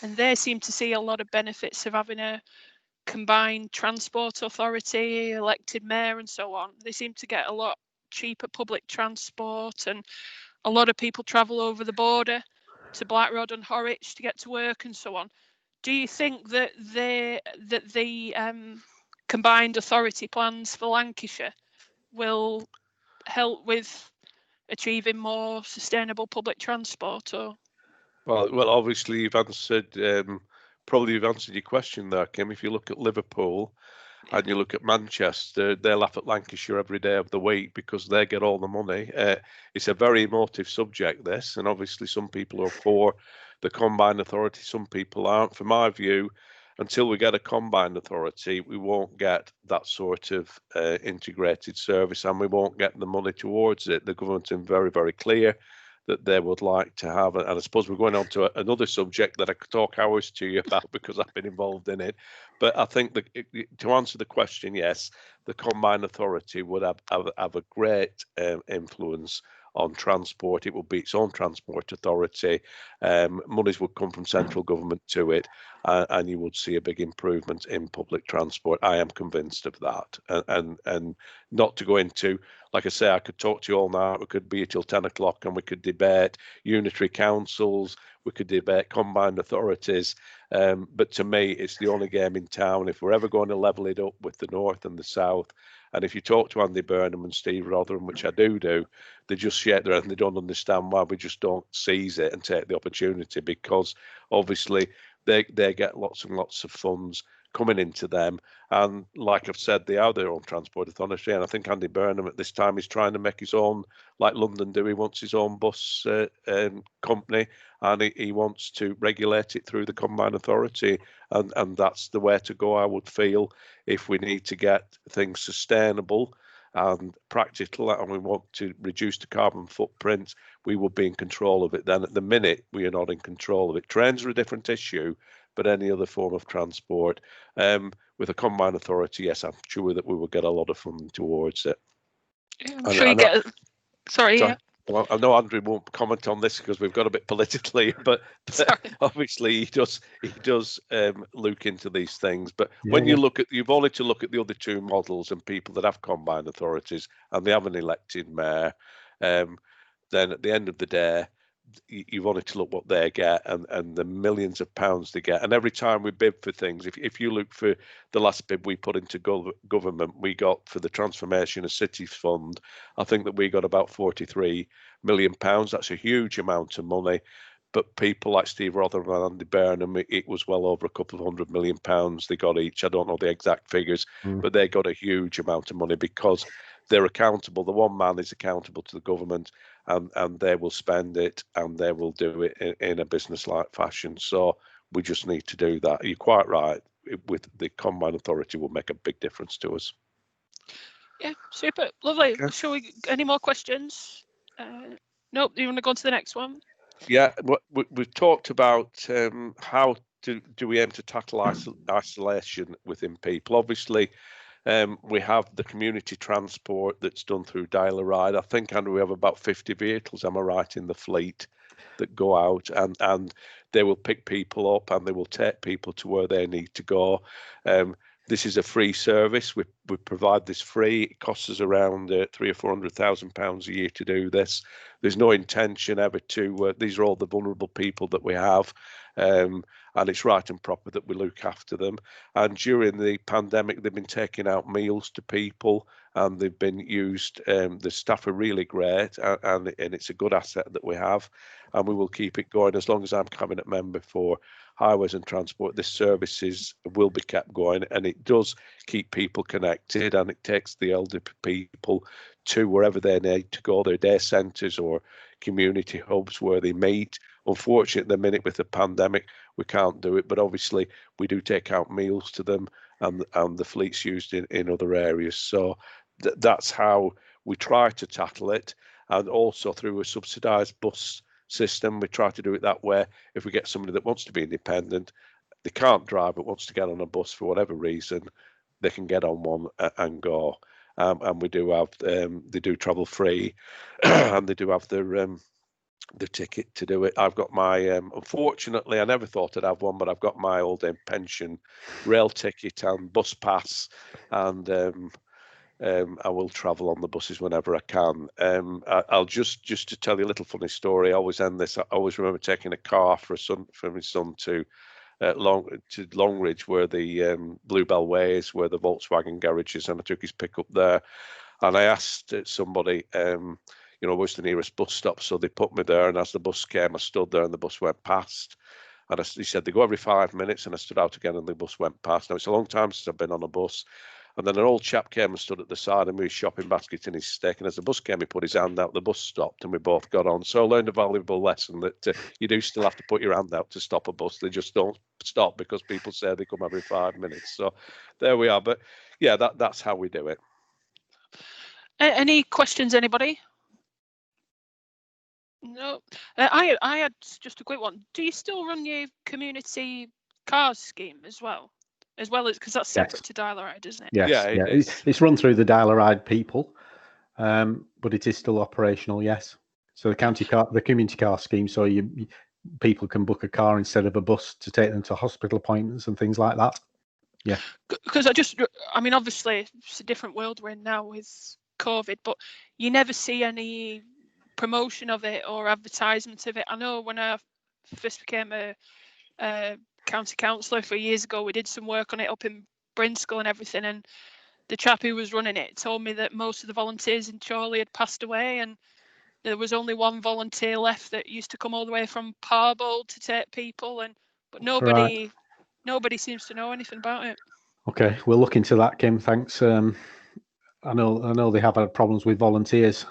and they seem to see a lot of benefits of having a combined transport authority, elected mayor, and so on. They seem to get a lot cheaper public transport, and a lot of people travel over the border to Blackroad and Horwich to get to work and so on. Do you think that the combined authority plans for Lancashire will help with achieving more sustainable public transport? Or well, obviously you've answered your question there, Kim. If you look at Liverpool and you look at Manchester, they laugh at Lancashire every day of the week because they get all the money. It's a very emotive subject, this, and obviously some people are for the combined authority, some people aren't. From my view, until we get a combined authority, we won't get that sort of integrated service, and we won't get the money towards it. The government's been very, very clear that they would like to have, and I suppose we're going on to another subject that I could talk hours to you about because I've been involved in it. But I think that to answer the question, yes, the combined authority would have a great influence on transport. It would be its own transport authority. Monies would come from central government to it, and you would see a big improvement in public transport. I am convinced of that. And not to go into, like I say, I could talk to you all night. We could be here till 10 o'clock and we could debate unitary councils, we could debate combined authorities. But to me, it's the only game in town. If we're ever going to level it up with the north and the south, and if you talk to Andy Burnham and Steve Rotherham, which I do, they just shake their head and they don't understand why we just don't seize it and take the opportunity, because obviously they get lots and lots of funds coming into them. And like I've said, they are their own transport authority. And I think Andy Burnham at this time is trying to make his own, like London do. He wants his own bus company, and he wants to regulate it through the combined authority. And that's the way to go, I would feel, if we need to get things sustainable and practical, and we want to reduce the carbon footprint, we will be in control of it. Then at the minute, we are not in control of it. Trains are a different issue, but any other form of transport, with a combined authority, yes, I'm sure that we will get a lot of funding towards it. I'm sure you get. Sorry. Yeah. Well, I know Andrew won't comment on this because we've got a bit politically, but obviously he does look into these things. But when you look at, you've only to look at the other two models and people that have combined authorities and they have an elected mayor, then at the end of the day, you've only to look what they get and the millions of pounds they get. And every time we bid for things, if you look for the last bid we put into government, we got for the Transformation of Cities Fund, I think that we got about £43 million. That's a huge amount of money. But people like Steve Rotherham and Andy Burnham, it was well over a couple of £100 million they got each. I don't know the exact figures, but they got a huge amount of money because they're accountable. The one man is accountable to the government, and they will spend it, and they will do it in a business-like fashion. So we just need to do that. You're quite right. With the Combine Authority will make a big difference to us. Yeah, super, lovely. Okay. Shall we? Any more questions? Nope. Do you want to go on to the next one? Yeah, we've talked about how do we aim to tackle isolation within people. Obviously, we have the community transport that's done through Dial a Ride. I think, Andrew, we have about 50 vehicles, am I right, in the fleet that go out, and they will pick people up and they will take people to where they need to go. This is a free service. We provide this free. It costs us around £300,000 or £400,000 a year to do this. There's no intention ever to. These are all the vulnerable people that we have, and it's right and proper that we look after them. And during the pandemic, they've been taking out meals to people, and they've been used. The staff are really great, and it's a good asset that we have, and we will keep it going as long as I'm cabinet member for Highways and Transport. This services will be kept going, and it does keep people connected, and it takes the elder people to wherever they need to go, their day centres or community hubs where they meet. Unfortunately, at the minute with the pandemic, we can't do it, but obviously we do take out meals to them, and the fleet's used in other areas. So that's how we try to tackle it, and also through a subsidised bus system, we try to do it that way. If we get somebody that wants to be independent, they can't drive but wants to get on a bus for whatever reason, they can get on one and go. And we do have they do travel free, and they do have the ticket to do it. I've got my unfortunately, I never thought I'd have one, but I've got my old pension rail ticket and bus pass, and I will travel on the buses whenever I can. I'll just to tell you a little funny story. I always end this. I always remember taking a car for my son to Longridge, where the Bluebell Way is, where the Volkswagen garage is, and I took his pickup there. And I asked somebody, where's the nearest bus stop? So they put me there, and as the bus came, I stood there, and the bus went past. And he said they go every 5 minutes, and I stood out again, and the bus went past. Now it's a long time since I've been on a bus. And then an old chap came and stood at the side of me, his shopping basket in his stick. And as the bus came, he put his hand out, the bus stopped, and we both got on. So I learned a valuable lesson that you do still have to put your hand out to stop a bus. They just don't stop because people say they come every 5 minutes. So there we are. But yeah, that's how we do it. Any questions, anybody? No. I had just a quick one. Do you still run your community cars scheme as well as because that's separate to Dial a Ride, isn't it? Yes, yeah. It's run through the Dial a Ride people, but it is still operational. Yes. So the community car scheme, so people can book a car instead of a bus to take them to hospital appointments and things like that. Yeah. Because obviously it's a different world we're in now with COVID, but you never see any promotion of it or advertisement of it. I know when I first became a county councillor 3 years ago, we did some work on it up in Brinscall and everything, and the chap who was running it told me that most of the volunteers in Chorley had passed away, and there was only one volunteer left that used to come all the way from Parbold to take people, but nobody seems to know anything about it. Okay, we'll look into that, Kim. Thanks. I know they have had problems with volunteers,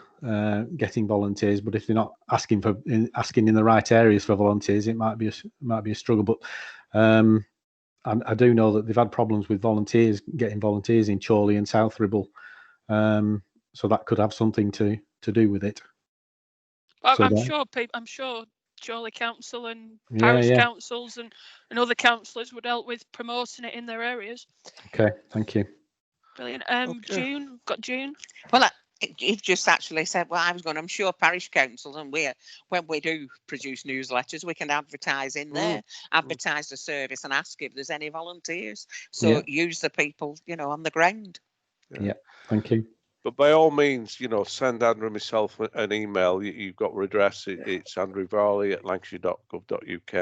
getting volunteers, but if they're not asking in the right areas for volunteers, it might be a struggle. But I do know that they've had problems with getting volunteers in Chorley and South Ribble, so that could have something to do with it. I'm sure Chorley Council and parish councils and other councillors would help with promoting it in their areas. Okay, thank you. Brilliant. June. Well, you've just actually said what I was going. I'm sure parish councils, and when we do produce newsletters, we can advertise in there, advertise the service, and ask if there's any volunteers. So use the people, on the ground. Yeah, thank you. But by all means, send Andrew and myself an email. You've got our address. It's andrewvarley@lancashire.gov.uk,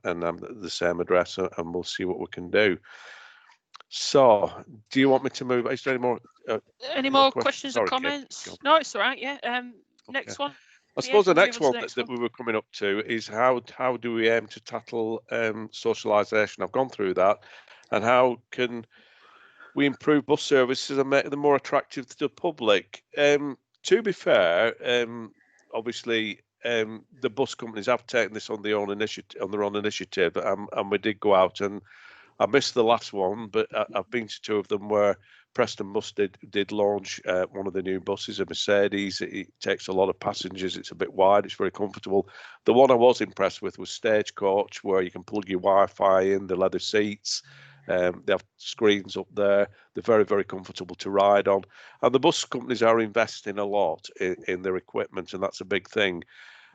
and I'm the same address, and we'll see what we can do. So, do you want me to move? Is there any more questions or comments? No, it's all right. Yeah. Next one. I suppose the next one that we were coming up to is how do we aim to tackle socialisation? I've gone through that, and how can we improve bus services and make them more attractive to the public? To be fair, obviously the bus companies have taken this on their own initiative, and we did go out, and I missed the last one, but I've been to two of them where Preston Bus did launch one of the new buses, a Mercedes. It takes a lot of passengers. It's a bit wide. It's very comfortable. The one I was impressed with was Stagecoach, where you can plug your Wi-Fi in, the leather seats. They have screens up there. They're very, very comfortable to ride on. And the bus companies are investing a lot in their equipment, and that's a big thing.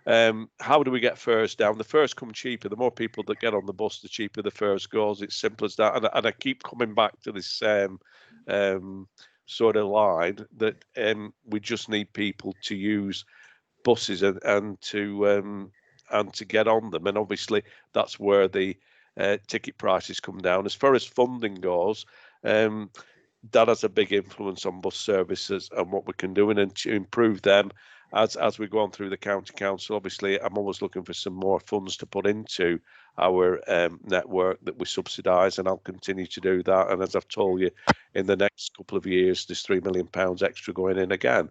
How do we get fares down? The fares come cheaper. The more people that get on the bus, the cheaper the fares goes. It's simple as that. And I keep coming back to this sort of line that we just need people to use buses and to get on them. And obviously, that's where the ticket prices come down. As far as funding goes, that has a big influence on bus services and what we can do, and to improve them as we go on through the county council. Obviously, I'm always looking for some more funds to put into our network that we subsidise, and I'll continue to do that. And as I've told you, in the next couple of years, there's £3 million extra going in again.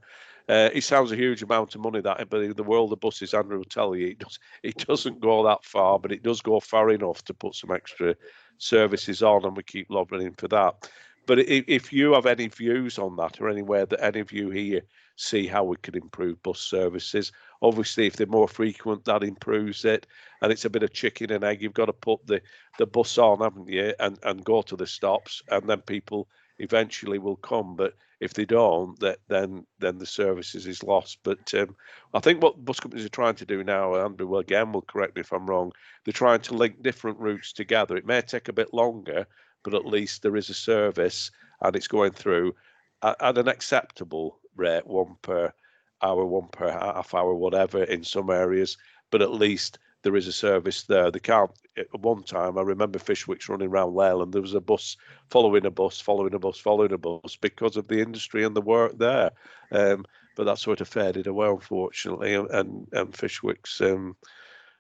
It sounds a huge amount of money, that, but in the world of buses, Andrew will tell you, it doesn't go that far, but it does go far enough to put some extra services on, and we keep lobbying for that. But if you have any views on that, or anywhere that any of you here see how we could improve bus services, obviously if they're more frequent, that improves it. And it's a bit of chicken and egg. You've got to put the bus on, haven't you, and go to the stops, and then people eventually will come. But if they don't, then the services is lost. But I think what bus companies are trying to do now, Andrew will correct me if I'm wrong, they're trying to link different routes together. It may take a bit longer, but at least there is a service, and it's going through at an acceptable rate, one per hour, one per half hour, whatever, in some areas, but at least there is a service there. They can't. At one time, I remember Fishwick's running around Leyland, there was a bus following a bus, following a bus, following a bus, because of the industry and the work there. But that sort of faded away, unfortunately, and Fishwick's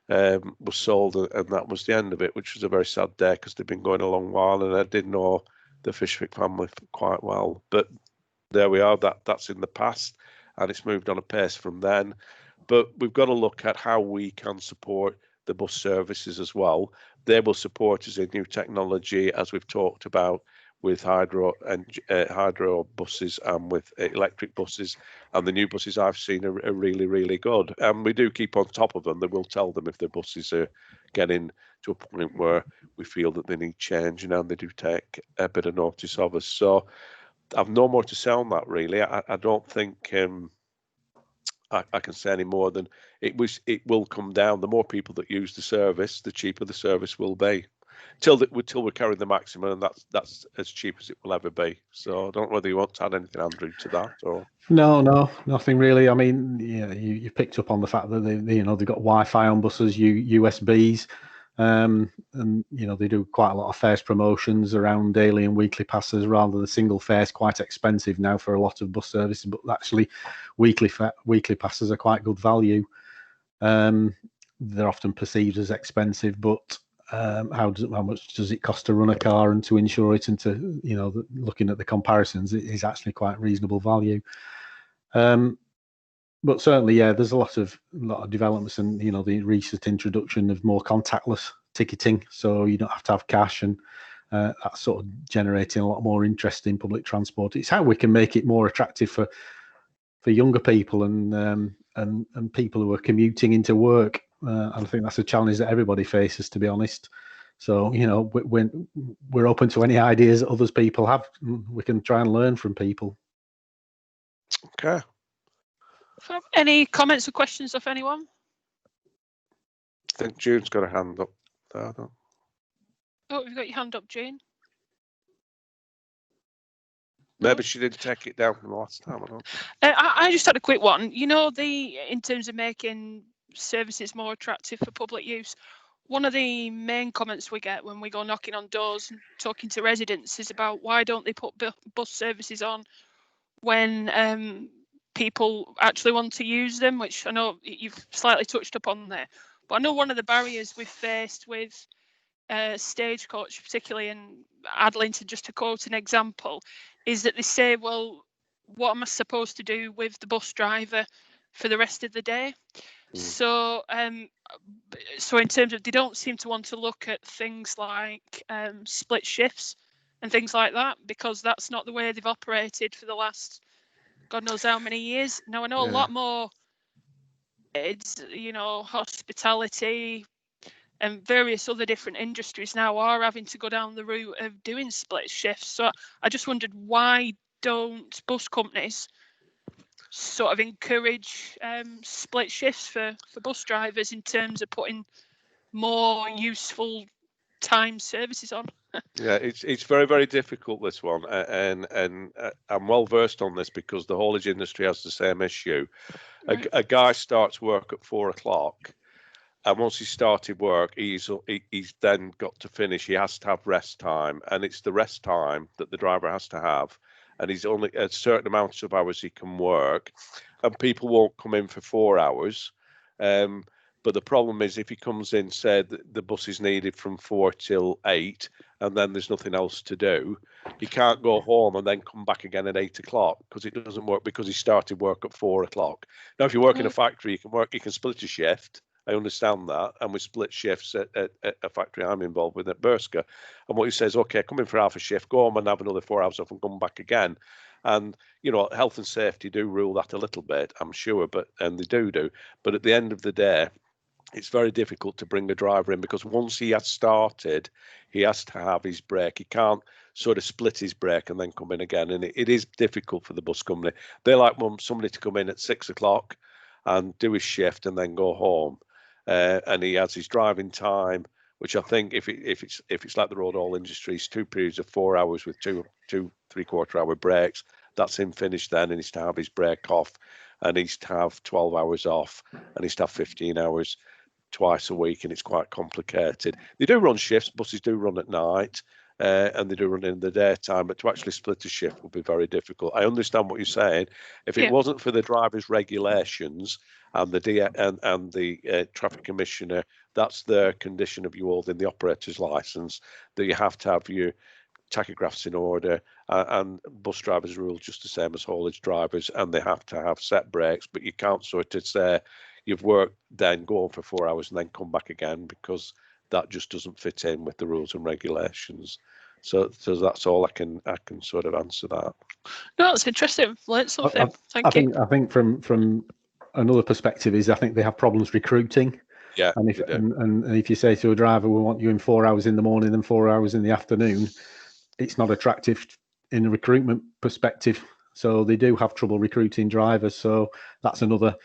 was sold, and that was the end of it, which was a very sad day, because they've been going a long while, and I did know the Fishwick family quite well. But there we are, that's in the past, and it's moved on a pace from then. But we've got to look at how we can support the bus services as well. They will support us in new technology, as we've talked about, with hydro buses and with electric buses, and the new buses I've seen are really, really good. And we do keep on top of them. They will tell them if the buses are getting to a point where we feel that they need change, and they do take a bit of notice of us. So I've no more to say on that, really. I don't think I can say any more than it will come down. The more people that use the service, the cheaper the service will be. Till we're carrying the maximum, and that's as cheap as it will ever be. So I don't know whether you want to add anything, Andrew, to that, or no, nothing really. I mean, yeah, you picked up on the fact that they've got Wi-Fi on buses, USBs, and they do quite a lot of fares promotions around daily and weekly passes, rather than single fares. Quite expensive now for a lot of bus services, but actually weekly passes are quite good value. They're often perceived as expensive, but how much does it cost to run a car and to insure it, and to looking at the comparisons, it is actually quite reasonable value. But certainly, yeah, there's a lot of developments, and the recent introduction of more contactless ticketing, so you don't have to have cash, and that's sort of generating a lot more interest in public transport. It's how we can make it more attractive for younger people and people who are commuting into work. I think that's a challenge that everybody faces, to be honest. So, we're open to any ideas that others people have. We can try and learn from people. Okay. Any comments or questions of anyone? I think June's got a hand up there. Oh, you've got your hand up, June. Maybe she didn't take it down from the last time. I just had a quick one. In terms of making services more attractive for public use, one of the main comments we get when we go knocking on doors and talking to residents is about why don't they put bus services on when people actually want to use them, which I know you've slightly touched upon there. But I know one of the barriers we've faced with Stagecoach, particularly in Adlington, just to quote an example, is that they say, well, what am I supposed to do with the bus driver for the rest of the day. So so in terms of, they don't seem to want to look at things like split shifts and things like that, because that's not the way they've operated for the last God knows how many years. Now, I know a lot more, hospitality and various other different industries now are having to go down the route of doing split shifts. So I just wondered, why don't bus companies sort of encourage split shifts for bus drivers in terms of putting more useful time services on? Yeah, it's very, very difficult, this one, and I'm well versed on this because the haulage industry has the same issue. Right. A guy starts work at 4 o'clock, and once he's started work, he's then got to finish. He has to have rest time, and it's the rest time that the driver has to have, and he's only a certain amount of hours he can work, and people won't come in for 4 hours. But the problem is, if he comes in, said the bus is needed from 4 till 8, and then there's nothing else to do, he can't go home and then come back again at 8 o'clock, because it doesn't work, because he started work at 4 o'clock. Now, if you work in a factory, you can split a shift. I understand that, and we split shifts at a factory I'm involved with at Berska. And what he says, okay, come in for half a shift, go home and have another 4 hours off and come back again. And, health and safety do rule that a little bit, I'm sure, and they do. But at the end of the day, it's very difficult to bring a driver in, because once he has started, he has to have his break. He can't sort of split his break and then come in again. And it is difficult for the bus company. They like somebody to come in at 6 o'clock and do his shift and then go home. And he has his driving time, which I think if it's like the road haul industries, 2 periods of 4 hours with two 3/4 hour breaks, that's him finished then, and he's to have his break off, and he's to have 12 hours off, and he's to have 15 hours twice a week, and it's quite complicated. They do run shifts, buses do run at night, and they do run in the daytime, but to actually split a shift will be very difficult. I understand what you're saying. If it wasn't for the drivers' regulations and the traffic commissioner, that's the condition of you holding the operator's license, that you have to have your tachographs in order, and bus drivers rule just the same as haulage drivers, and they have to have set breaks, but you can't sort of say you've worked, then go on for 4 hours and then come back again, because that just doesn't fit in with the rules and regulations. So that's all I can sort of answer that. No, it's interesting. Learned something. Thank you. I think from another perspective is, I think they have problems recruiting. Yeah. And if you say to a driver, we want you in 4 hours in the morning and 4 hours in the afternoon, it's not attractive in a recruitment perspective. So they do have trouble recruiting drivers. So that's another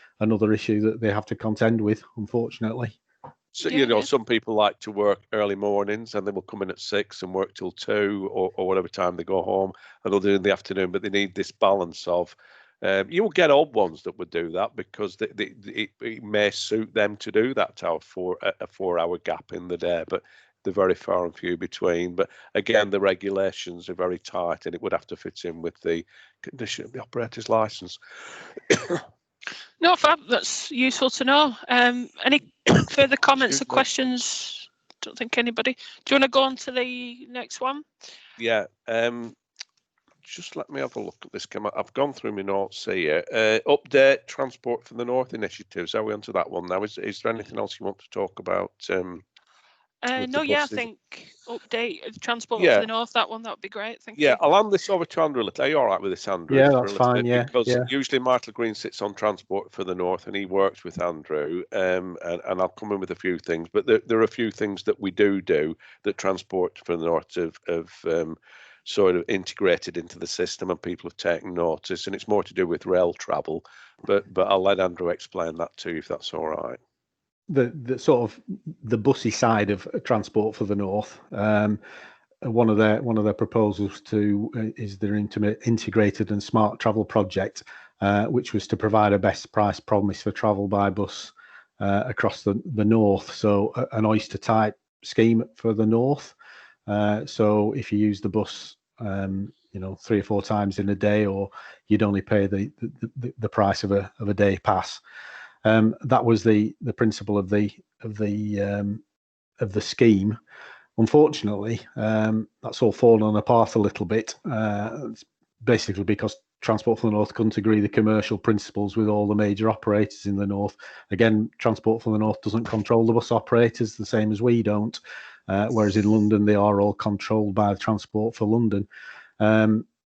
issue that they have to contend with, unfortunately. So, some people like to work early mornings, and they will come in at 6 and work till 2 or whatever time they go home, and they'll do it in the afternoon. But they need this balance of, you will get odd ones that would do that, because it may suit them to do that, to have a 4 hour gap in the day, but they're very far and few between. But again, the regulations are very tight, and it would have to fit in with the condition of the operator's license. No, Fab, that's useful to know. Any further comments or questions? Don't think anybody. Do you want to go on to the next one? Yeah. Just let me have a look at this. I've gone through my notes here. Update Transport for the North initiatives. Are we onto that one now? Is there anything else you want to talk about? No, yeah, I think update of Transport for the North, that would be great. Thank you. Yeah, I'll hand this over to Andrew a little. Are you all right with this, Andrew? Yeah, that's fine. Yeah, because usually Michael Green sits on Transport for the North, and he works with Andrew. And I'll come in with a few things, but there are a few things that we do that Transport for the North have sort of integrated into the system, and people have taken notice. And it's more to do with rail travel, but I'll let Andrew explain that too, if that's all right. The sort of the bussy side of Transport for the North, one of their proposals is their integrated and smart travel project, which was to provide a best price promise for travel by bus across the North. So an oyster type scheme for the North. So if you use the bus 3 or 4 times in a day, or you'd only pay the price of a day pass. That was the principle of the scheme. Unfortunately, that's all fallen apart a little bit. It's basically because Transport for the North couldn't agree the commercial principles with all the major operators in the North. Again, Transport for the North doesn't control the bus operators the same as we don't, whereas in London they are all controlled by Transport for London.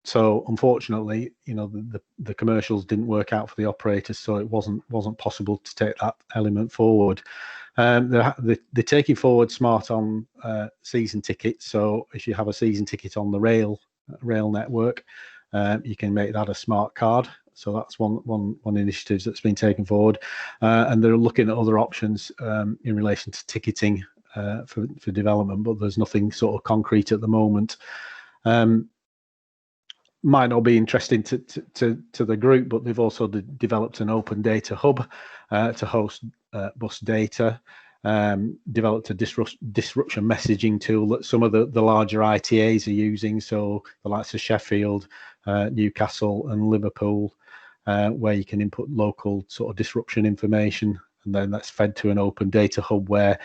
So unfortunately, you know, the commercials didn't work out for the operators, so it wasn't possible to take that element forward. They're taking forward smart on season tickets. So if you have a season ticket on the rail network, you can make that a smart card. So that's one initiative that's been taken forward, and they're looking at other options in relation to ticketing for development, but there's nothing sort of concrete at the moment. Might not be interesting to the group, but they've also developed an open data hub to host bus data, developed a disruption messaging tool that some of the larger ITAs are using, so the likes of Sheffield, Newcastle and Liverpool, where you can input local sort of disruption information, and then that's fed to an open data hub where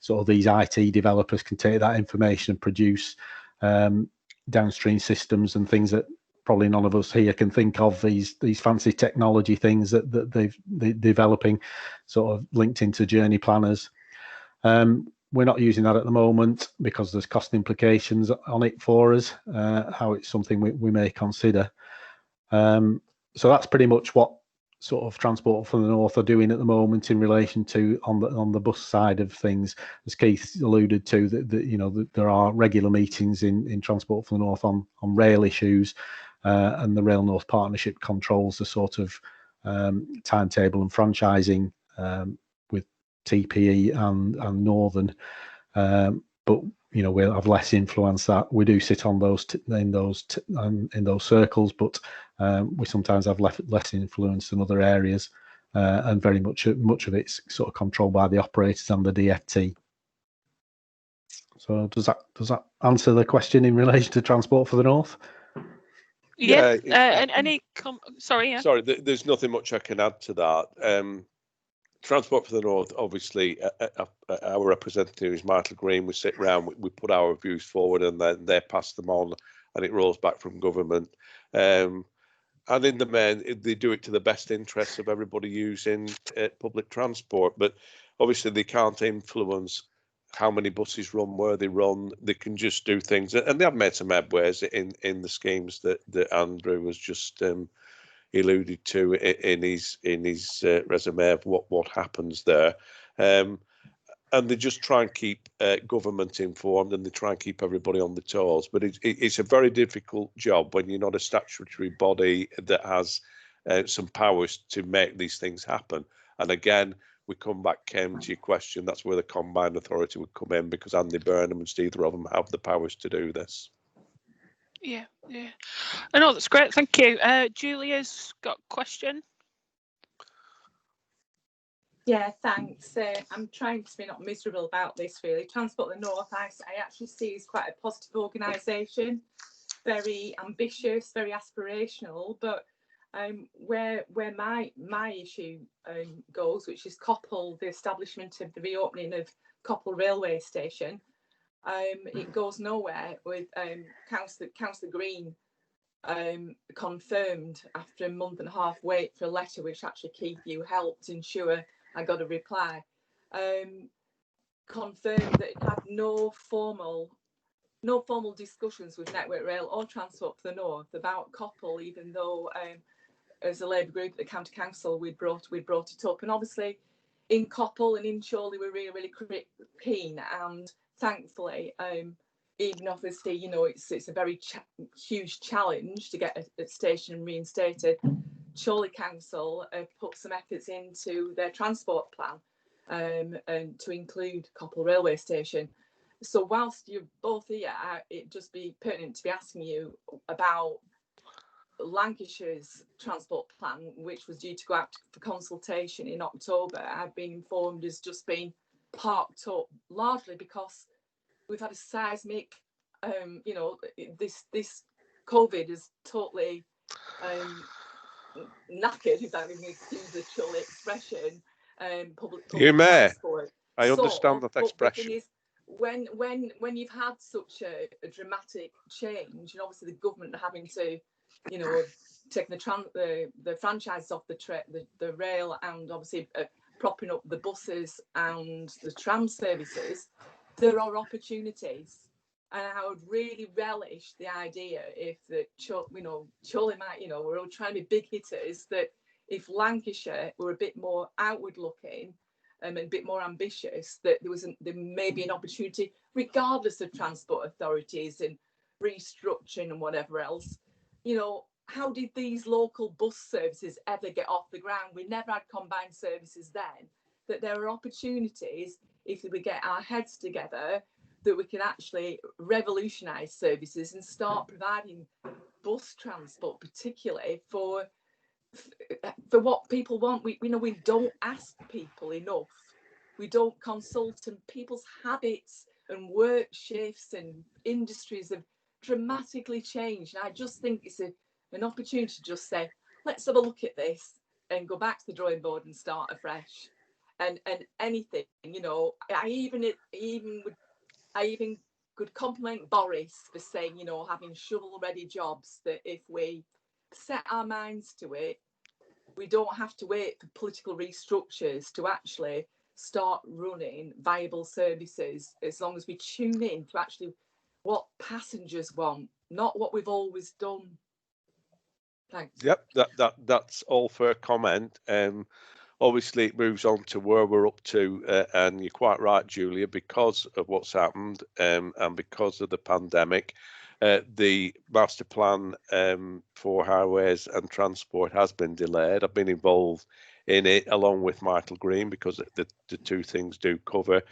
sort of these IT developers can take that information and produce downstream systems and things that probably none of us here can think of, these fancy technology things that they're developing, sort of linked into journey planners. We're not using that at the moment because there's cost implications on it for us, how it's something we may consider. So that's pretty much what sort of Transport for the North are doing at the moment in relation to on the bus side of things. As Keith alluded to, that you know, that there are regular meetings in Transport for the North on rail issues, and the Rail North Partnership controls the sort of timetable and franchising with TPE and Northern, but you know, we'll have less influence. That we do sit on those in those circles, but we sometimes have less influence than other areas, and very much of it's sort of controlled by the operators and the DFT. So does that answer the question in relation to Transport for the North? Yeah. Sorry. Yeah. Sorry, there's nothing much I can add to that. Transport for the North, obviously, our representative is Michael Green. We sit round, we put our views forward, and then they pass them on, and it rolls back from government. And in the main, they do it to the best interests of everybody using public transport. But obviously, they can't influence how many buses run, where they run. They can just do things, and they have made some headways in the schemes that Andrew was just alluded to in his resume of what happens there, and they just try and keep government informed, and they try and keep everybody on the toes. But it's a very difficult job when you're not a statutory body that has some powers to make these things happen. And again, we come back, Ken, to your question. That's where the combined authority would come in, because Andy Burnham and Steve Rotherham have the powers to do this. Yeah. I know, that's great. Thank you. Julia's got a question. Yeah, thanks. I'm trying to be not miserable about this, really. Transport the North, I actually see as quite a positive organisation, very ambitious, very aspirational, but where my issue goes, which is Coppell, the establishment of the reopening of Coppell railway station, it goes nowhere with Councillor Green confirmed after a month and a half wait for a letter, which actually Keith, you helped ensure I got a reply, confirmed that it had no formal discussions with Network Rail or Transport for the North about Coppell, even though as a Labour group at the County Council we'd brought it up. And obviously in Coppell and in Chorley we're really keen, and thankfully even obviously, you know, it's a very huge challenge to get a station reinstated. Chorley Council put some efforts into their transport plan and to include Coppell railway station. So whilst you're both here, it'd just be pertinent to be asking you about Lancashire's transport plan, which was due to go out for consultation in October. I've been informed has just been parked up, largely because we've had a seismic, you know, this COVID is totally knackered, if that even excuse the Chorley expression, public you may transport. I understand that expression. The thing is, when you've had such a dramatic change, and obviously the government having to, you know, taking the franchises off the rail, and obviously propping up the buses and the tram services, there are opportunities. And I would really relish the idea if Chorley might, we're all trying to be big hitters, that if Lancashire were a bit more outward looking and a bit more ambitious, that there may be an opportunity, regardless of transport authorities and restructuring and whatever else. How did these local bus services ever get off the ground? We never had combined services then. That there are opportunities, if we get our heads together, that we can actually revolutionise services and start providing bus transport, particularly for what people want. We don't ask people enough. We don't consult, and people's habits and work shifts and industries have dramatically changed. And I just think it's an opportunity to just say, let's have a look at this and go back to the drawing board and start afresh. And anything, I even could compliment Boris for saying, having shovel-ready jobs, that if we set our minds to it, we don't have to wait for political restructures to actually start running viable services, as long as we tune in to actually what passengers want, not what we've always done. Thanks. Yep, that's all fair comment. Obviously, it moves on to where we're up to, and you're quite right, Julia, because of what's happened and because of the pandemic, the master plan for highways and transport has been delayed. I've been involved in it along with Michael Green, because the two things do cover.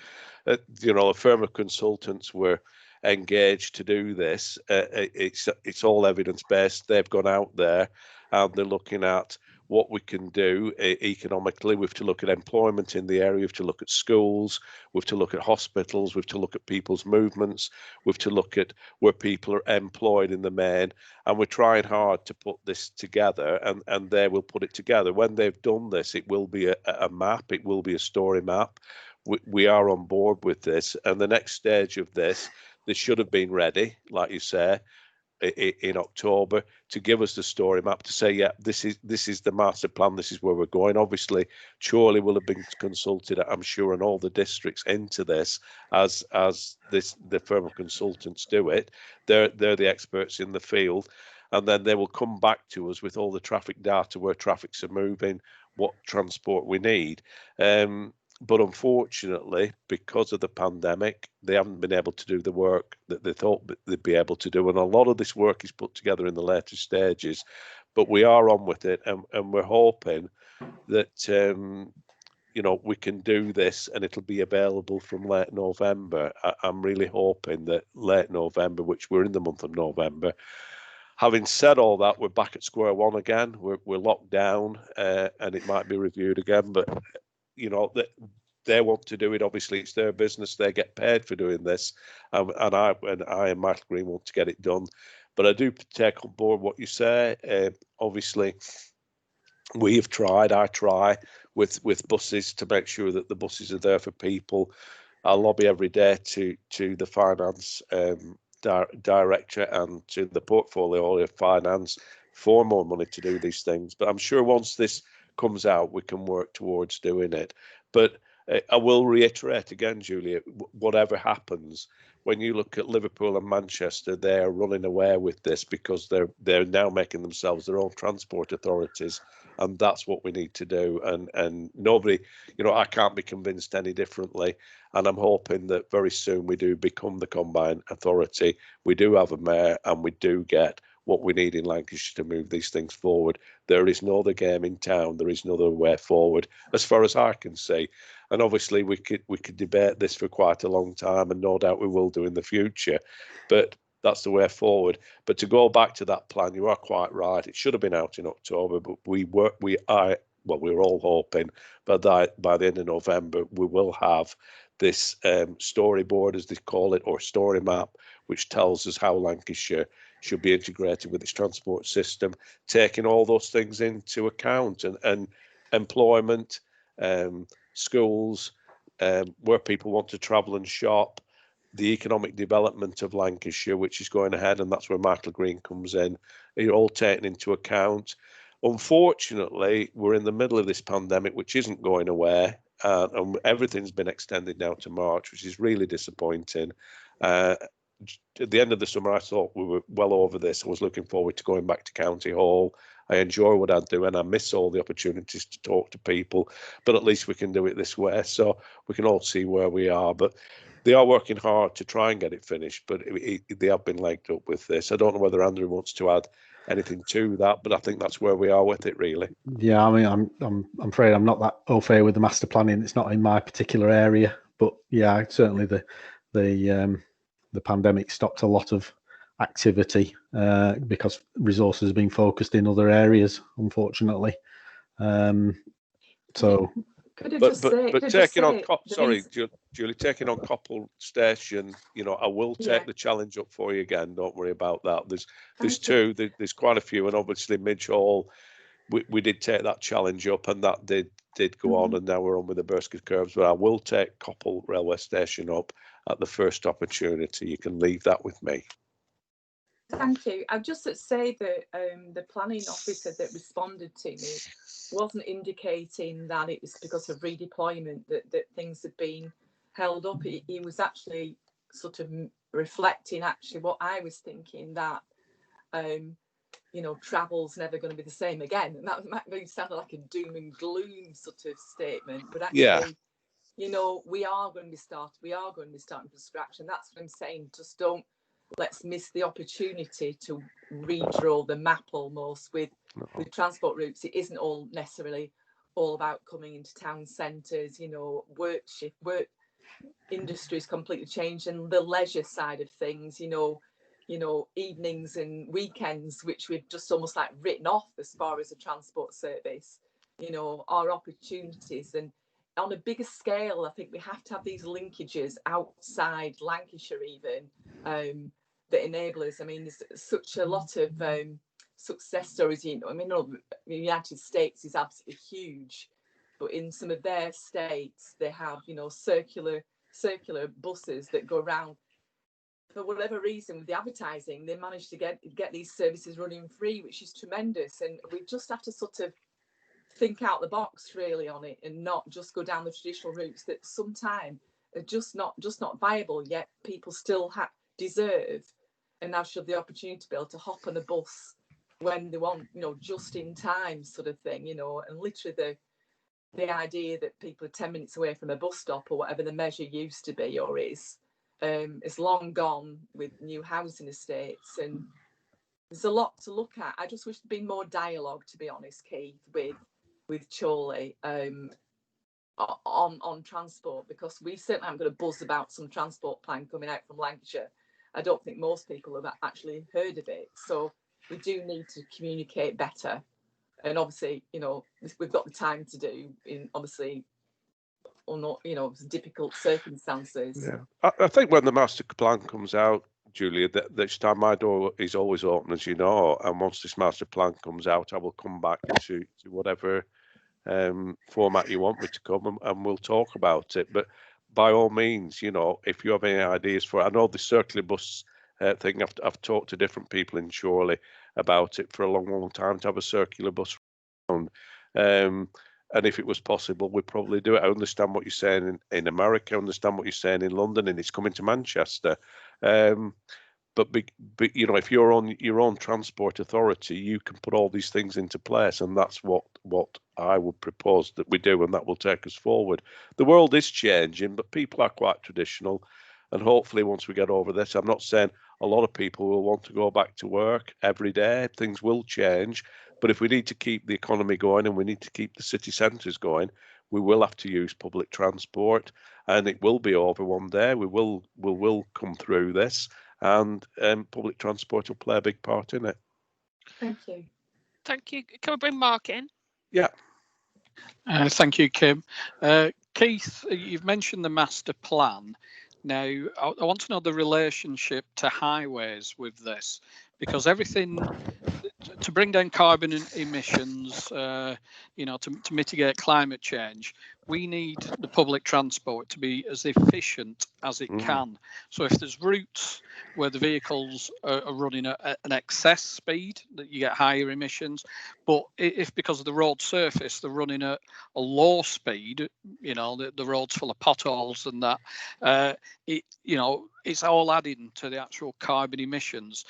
A firm of consultants were engaged to do this. It's all evidence-based. They've gone out there and they're looking at what we can do economically. We have to look at employment in the area. We have to look at schools. We have to look at hospitals. We have to look at people's movements. We have to look at where people are employed in the main. And we're trying hard to put this together, and they will put it together. When they've done this, it will be a map. It will be a story map. We are on board with this. And the next stage of this should have been ready, like you say, in October, to give us the story map, to say, yeah, this is the master plan, this is where we're going. Obviously, Chorley will have been consulted, I'm sure, and all the districts into this as the firm of consultants do it. They're the experts in the field, and then they will come back to us with all the traffic data, where traffics are moving, what transport we need. But unfortunately, because of the pandemic, they haven't been able to do the work that they thought they'd be able to do. And a lot of this work is put together in the later stages. But we are on with it, and we're hoping that, we can do this and it'll be available from late November. I'm really hoping that late November, which we're in the month of November. Having said all that, we're back at square one again. We're locked down, and it might be reviewed again. But they want to do it. Obviously, it's their business. They get paid for doing this, and I and Michael Green want to get it done. But I do take on board what you say. Obviously, we have tried. I try with buses to make sure that the buses are there for people. I lobby every day to the finance director and to the portfolio of finance for more money to do these things. But I'm sure once this comes out, we can work towards doing it. But I will reiterate again, Julia, whatever happens, when you look at Liverpool and Manchester, they're running away with this because they're now making themselves their own transport authorities, and that's what we need to do. And nobody, I can't be convinced any differently. And I'm hoping that very soon we do become the combined authority. We do have a mayor, and we do get what we need in Lancashire to move these things forward. There is no other game in town. There is no other way forward, as far as I can see. And obviously, we could debate this for quite a long time, and no doubt we will do in the future. But that's the way forward. But to go back to that plan, you are quite right. It should have been out in October, but we're all hoping by the end of November we will have this storyboard, as they call it, or story map, which tells us how Lancashire should be integrated with its transport system, taking all those things into account, and employment, schools, where people want to travel and shop, the economic development of Lancashire, which is going ahead, and that's where Michael Green comes in. You're all taken into account. Unfortunately, we're in the middle of this pandemic, which isn't going away, and everything's been extended now to March, which is really disappointing. At the end of the summer, I thought we were well over this. I was looking forward to going back to County Hall. I enjoy what I do, and I miss all the opportunities to talk to people, but at least we can do it this way, so we can all see where we are. But they are working hard to try and get it finished, but they have been legged up with this. I don't know whether Andrew wants to add anything to that, but I think that's where we are with it, really. Yeah, I mean, I'm afraid I'm not that au fait with the master planning. It's not in my particular area, but yeah, certainly the pandemic stopped a lot of activity because resources have been focused in other areas, unfortunately. So. Taking on Julie, taking on Coppell Station, you know, I will take the challenge up for you again. Don't worry about that. There's two. There's quite a few, and obviously Midge Hall, we did take that challenge up, and that did go on, and now we're on with the Burscough Curves. But I will take Coppell Railway Station up at the first opportunity. You can leave that with me. Thank you. I'd just say that the planning officer that responded to me wasn't indicating that it was because of redeployment that things had been held up. He was actually sort of reflecting actually what I was thinking, that you know, travel's never going to be the same again. And that might really sound like a doom and gloom sort of statement, but actually, you know, we are going to be starting from scratch, and that's what I'm saying. Just don't let's miss the opportunity to redraw the map almost with transport routes. It isn't all necessarily all about coming into town centres. You know, work industry is completely changed, and the leisure side of things, you know, evenings and weekends, which we've just almost like written off as far as a transport service, you know, are opportunities. And on a bigger scale, I think we have to have these linkages outside Lancashire even, that enable us. I mean, there's such a lot of success stories, you know. I mean, the United States is absolutely huge, but in some of their states, they have, you know, circular buses that go around. For whatever reason, with the advertising, they managed to get these services running free, which is tremendous. And we just have to sort of think out the box really on it, and not just go down the traditional routes that sometimes are just not viable, yet people still deserve and now should have the opportunity to be able to hop on a bus when they want, you know, just in time sort of thing, you know. And literally the idea that people are 10 minutes away from a bus stop or whatever the measure used to be or is long gone with new housing estates, and there's a lot to look at. I just wish there'd been more dialogue, to be honest, Keith, with Chorley on transport, because we certainly haven't got a buzz about some transport plan coming out from Lancashire. I don't think most people have actually heard of it, so we do need to communicate better. And obviously, you know, we've got the time to do in obviously, or not, you know, difficult circumstances. Yeah, I think when the master plan comes out, Julia, this time my door is always open, as you know, and once this master plan comes out, I will come back to whatever format you want me to come, and we'll talk about it. But by all means, you know, if you have any ideas for it, I know the circular bus thing, I've talked to different people in Chorley about it for a long time, to have a circular bus around. And if it was possible, we'd probably do it. I understand what you're saying in America, I understand what you're saying in London, and it's coming to Manchester. But you know, if you're on your own transport authority, you can put all these things into place, and that's what I would propose that we do, and that will take us forward. The world is changing, but people are quite traditional, and hopefully once we get over this, I'm not saying a lot of people will want to go back to work every day. Things will change, but if we need to keep the economy going and we need to keep the city centres going, we will have to use public transport, and it will be over one day. We will come through this, and public transport will play a big part in it. Thank you. Thank you. Can we bring Mark in? Yeah. Thank you, Kim. Keith, you've mentioned the master plan. Now, I want to know the relationship to highways with this, because everything to bring down carbon emissions, you know, to mitigate climate change, we need the public transport to be as efficient as it can. So if there's routes where the vehicles are running at an excess speed, that you get higher emissions, but if because of the road surface they're running at a low speed, you know, the road's full of potholes and that, it's all adding to the actual carbon emissions.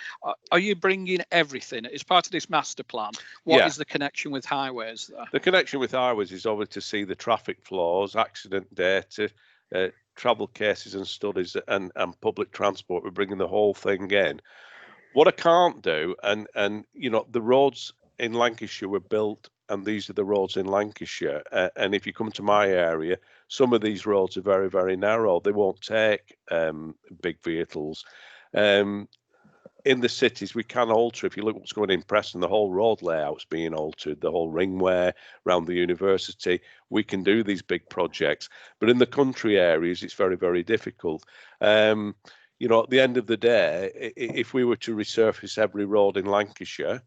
Are you bringing everything as part of this master plan? What is the connection with highways there? The connection with highways is obviously to see the traffic flows, accident data, travel cases and studies, and public transport. We're bringing the whole thing in. What I can't do, and the roads in Lancashire were built, and these are the roads in Lancashire. And if you come to my area, some of these roads are very, very narrow. They won't take big vehicles. In the cities, we can alter. If you look what's going in Preston, the whole road layout's being altered, the whole ringway around the university. We can do these big projects, but in the country areas, it's very, very difficult. At the end of the day, if we were to resurface every road in Lancashire,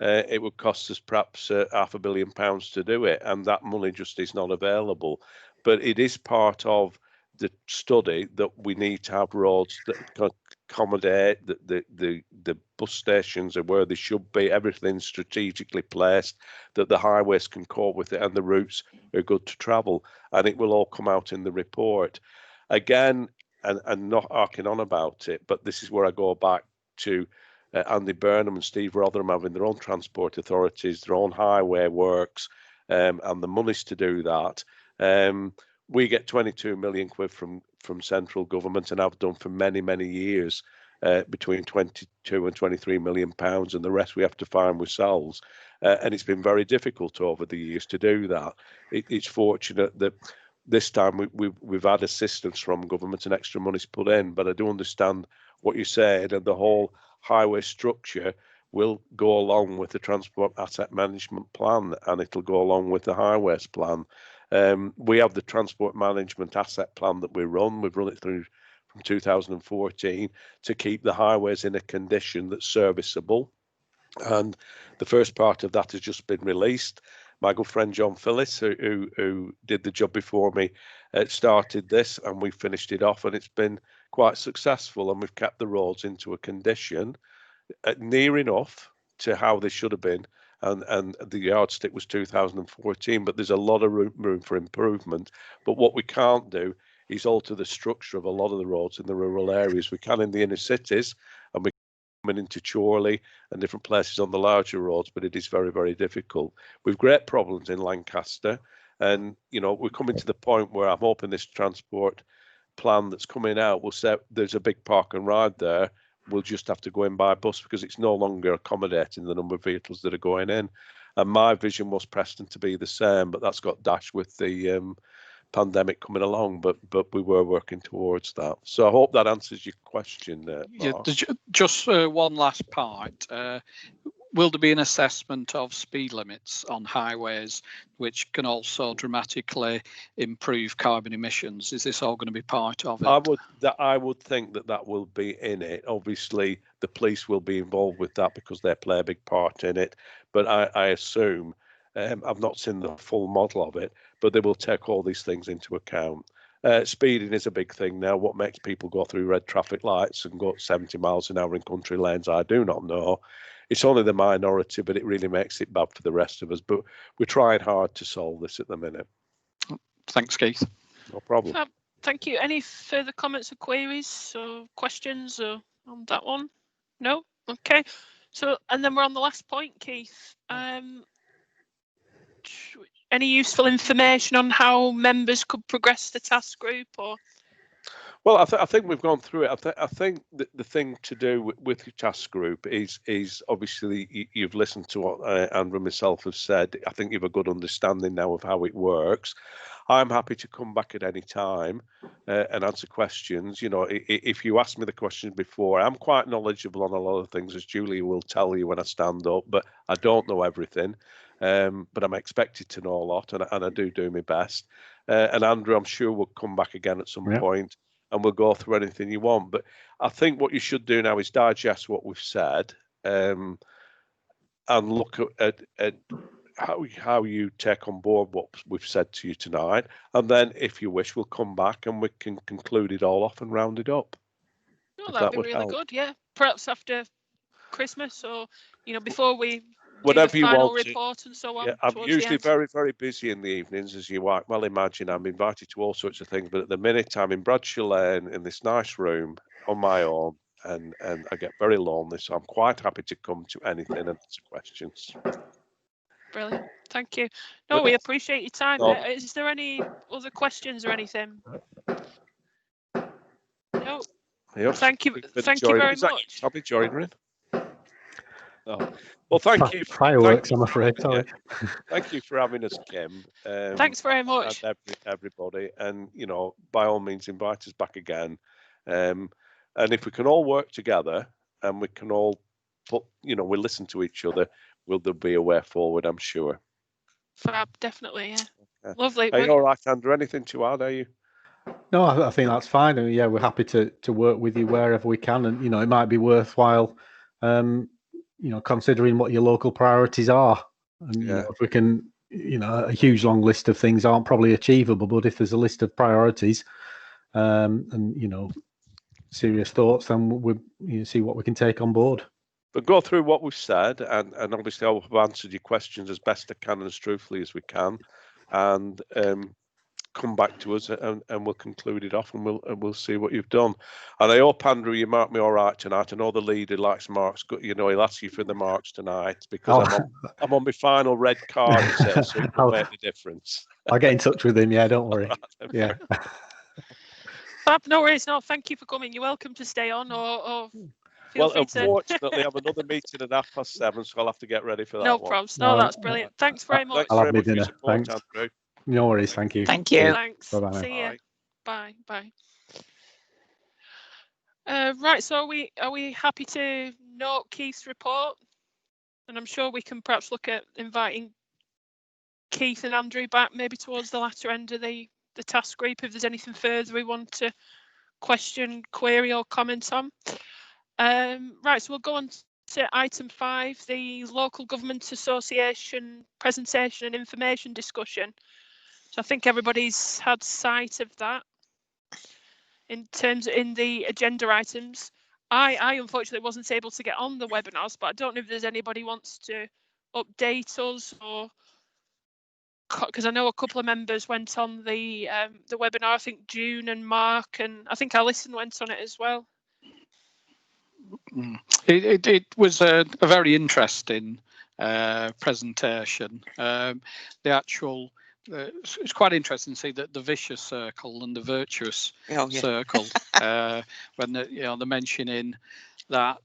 it would cost us perhaps £500 million to do it, and that money just is not available. But it is part of the study that we need to have roads that can accommodate the bus stations are where they should be, everything's strategically placed, that the highways can cope with it and the routes are good to travel, and it will all come out in the report. Again, and not harking on about it, but this is where I go back to Andy Burnham and Steve Rotherham having their own transport authorities, their own highway works, and the monies to do that. We get 22 million quid from central government, and have done for many, many years, between 22 and 23 million pounds, and the rest we have to find ourselves. And it's been very difficult over the years to do that. It's fortunate that this time we've had assistance from government and extra money's put in, but I do understand what you said, and the whole highway structure will go along with the transport asset management plan, and it'll go along with the highways plan. We have the transport management asset plan that we run. We've run it through from 2014 to keep the highways in a condition that's serviceable. And the first part of that has just been released. My good friend John Phillis, who did the job before me, started this, and we finished it off, and it's been quite successful. And we've kept the roads into a condition near enough to how they should have been. And the yardstick was 2014, but there's a lot of room for improvement. But what we can't do is alter the structure of a lot of the roads in the rural areas. We can in the inner cities, and we can into Chorley and different places on the larger roads, but it is very, very difficult. We've great problems in Lancaster, and we're coming to the point where I'm hoping this transport plan that's coming out will say there's a big park and ride there. We'll just have to go in by bus because it's no longer accommodating the number of vehicles that are going in. And my vision was Preston to be the same, but that's got dashed with the pandemic coming along. But we were working towards that. So I hope that answers your question there. Just one last part. Will there be an assessment of speed limits on highways, which can also dramatically improve carbon emissions? Is this all going to be part of it? I would think that will be in it. Obviously, the police will be involved with that because they play a big part in it. But I assume, I've not seen the full model of it, but they will take all these things into account. Speeding is a big thing now. What makes people go through red traffic lights and go 70 miles an hour in country lanes, I do not know. It's only the minority, but it really makes it bad for the rest of us. But we're trying hard to solve this at the minute. Thanks, Keith. No problem. Thank you. Any further comments or queries or questions on that one? No? Okay. So, and then we're on the last point, Keith. Any useful information on how members could progress the task group or? Well, I think we've gone through it. I think the thing to do with your task group is obviously you've listened to what Andrew and myself have said. I think you have a good understanding now of how it works. I'm happy to come back at any time and answer questions. If you asked me the questions before, I'm quite knowledgeable on a lot of things, as Julia will tell you when I stand up, but I don't know everything. But I'm expected to know a lot, and I do my best. And Andrew, I'm sure will come back again at some point. And we'll go through anything you want. But I think what you should do now is digest what we've said and look at how you take on board what we've said to you tonight, and then if you wish, we'll come back and we can conclude it all off and round it up. Oh, that'd be really good. Yeah, perhaps after Christmas, or before we Whatever do the you final want report and so on. Yeah, I'm towards the usually end. very, very busy in the evenings, as you might well imagine. I'm invited to all sorts of things, but at the minute I'm in Bradshaw Lane in this nice room on my own, and I get very lonely, so I'm quite happy to come to anything and answer questions. Brilliant, thank you. No, we appreciate your time. No. Is there any other questions or anything? No. Thank you very much. Tommy joining. No. Well, thank you. Fireworks, I'm afraid. Sorry. Thank you for having us, Kim. Thanks very much. And everybody, and by all means, invite us back again. And if we can all work together, and we can all we listen to each other, will there be a way forward? I'm sure. Fab, definitely, yeah. Okay. Lovely. Are you all right, Andrew? Anything to add? Are you? No, I think that's fine. And yeah, we're happy to work with you wherever we can, and it might be worthwhile. Considering what your local priorities are, and if we can, a huge long list of things aren't probably achievable, but if there's a list of priorities, and serious thoughts, then we see what we can take on board. But go through what we've said, and obviously I'll have answered your questions as best I can and as truthfully as we can, and come back to us, and we'll conclude it off, and we'll see what you've done. And I hope, Andrew, you mark me all right tonight. I know the leader likes marks. He'll ask you for the marks tonight because I'm on my final red card, so it will make the difference. I'll get in touch with him. Yeah, don't worry. Right, yeah. Fab, no worries. No, thank you for coming. You're welcome to stay on, or feel free to. Unfortunately, I have another meeting at 7:30, so I'll have to get ready for that. No problems. No, that's brilliant. Thanks very much. I'll have my dinner. Thanks. Andrew. No worries. Thank you. Thank you. Thanks. Bye-bye. See you. Bye. Bye. Right. So are we happy to note Keith's report? And I'm sure we can perhaps look at inviting Keith and Andrew back maybe towards the latter end of the task group if there's anything further we want to question, query or comment on. Right. So we'll go on to item 5, the Local Government Association presentation and information discussion. So I think everybody's had sight of that in the agenda items. I unfortunately wasn't able to get on the webinars, but I don't know if there's anybody wants to update us, or because I know a couple of members went on the webinar. I think June and Mark, and I think Alison went on it as well. It was a very interesting presentation. It's quite interesting to see that the vicious circle and the virtuous circle when they're mentioning that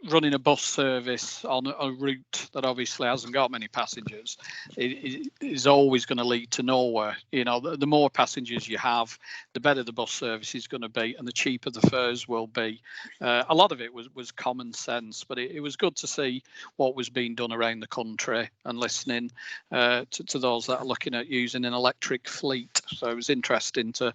running a bus service on a route that obviously hasn't got many passengers is always going to lead to nowhere. The more passengers you have, the better the bus service is going to be, and the cheaper the fares will be. A lot of it was common sense, but it was good to see what was being done around the country and listening to those that are looking at using an electric fleet. So it was interesting to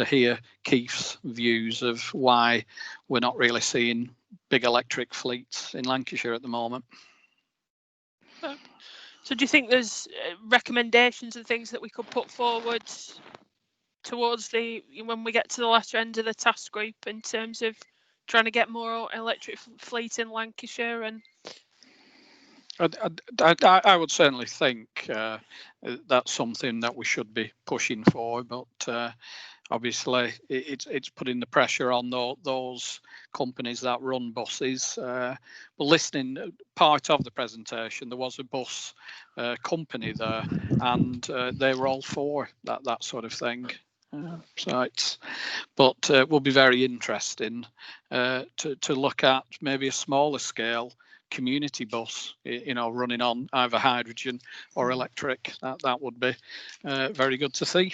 hear Keith's views of why we're not really seeing big electric fleets in Lancashire at the moment. So do you think there's recommendations and things that we could put forward towards when we get to the latter end of the task group in terms of trying to get more electric fleet in Lancashire? And I would certainly think that's something that we should be pushing for, but obviously it's putting the pressure on those companies that run buses. But listening part of the presentation, there was a bus company there, and they were all for that sort of thing. But it will be very interesting to look at maybe a smaller scale community bus, running on either hydrogen or electric. That would be very good to see.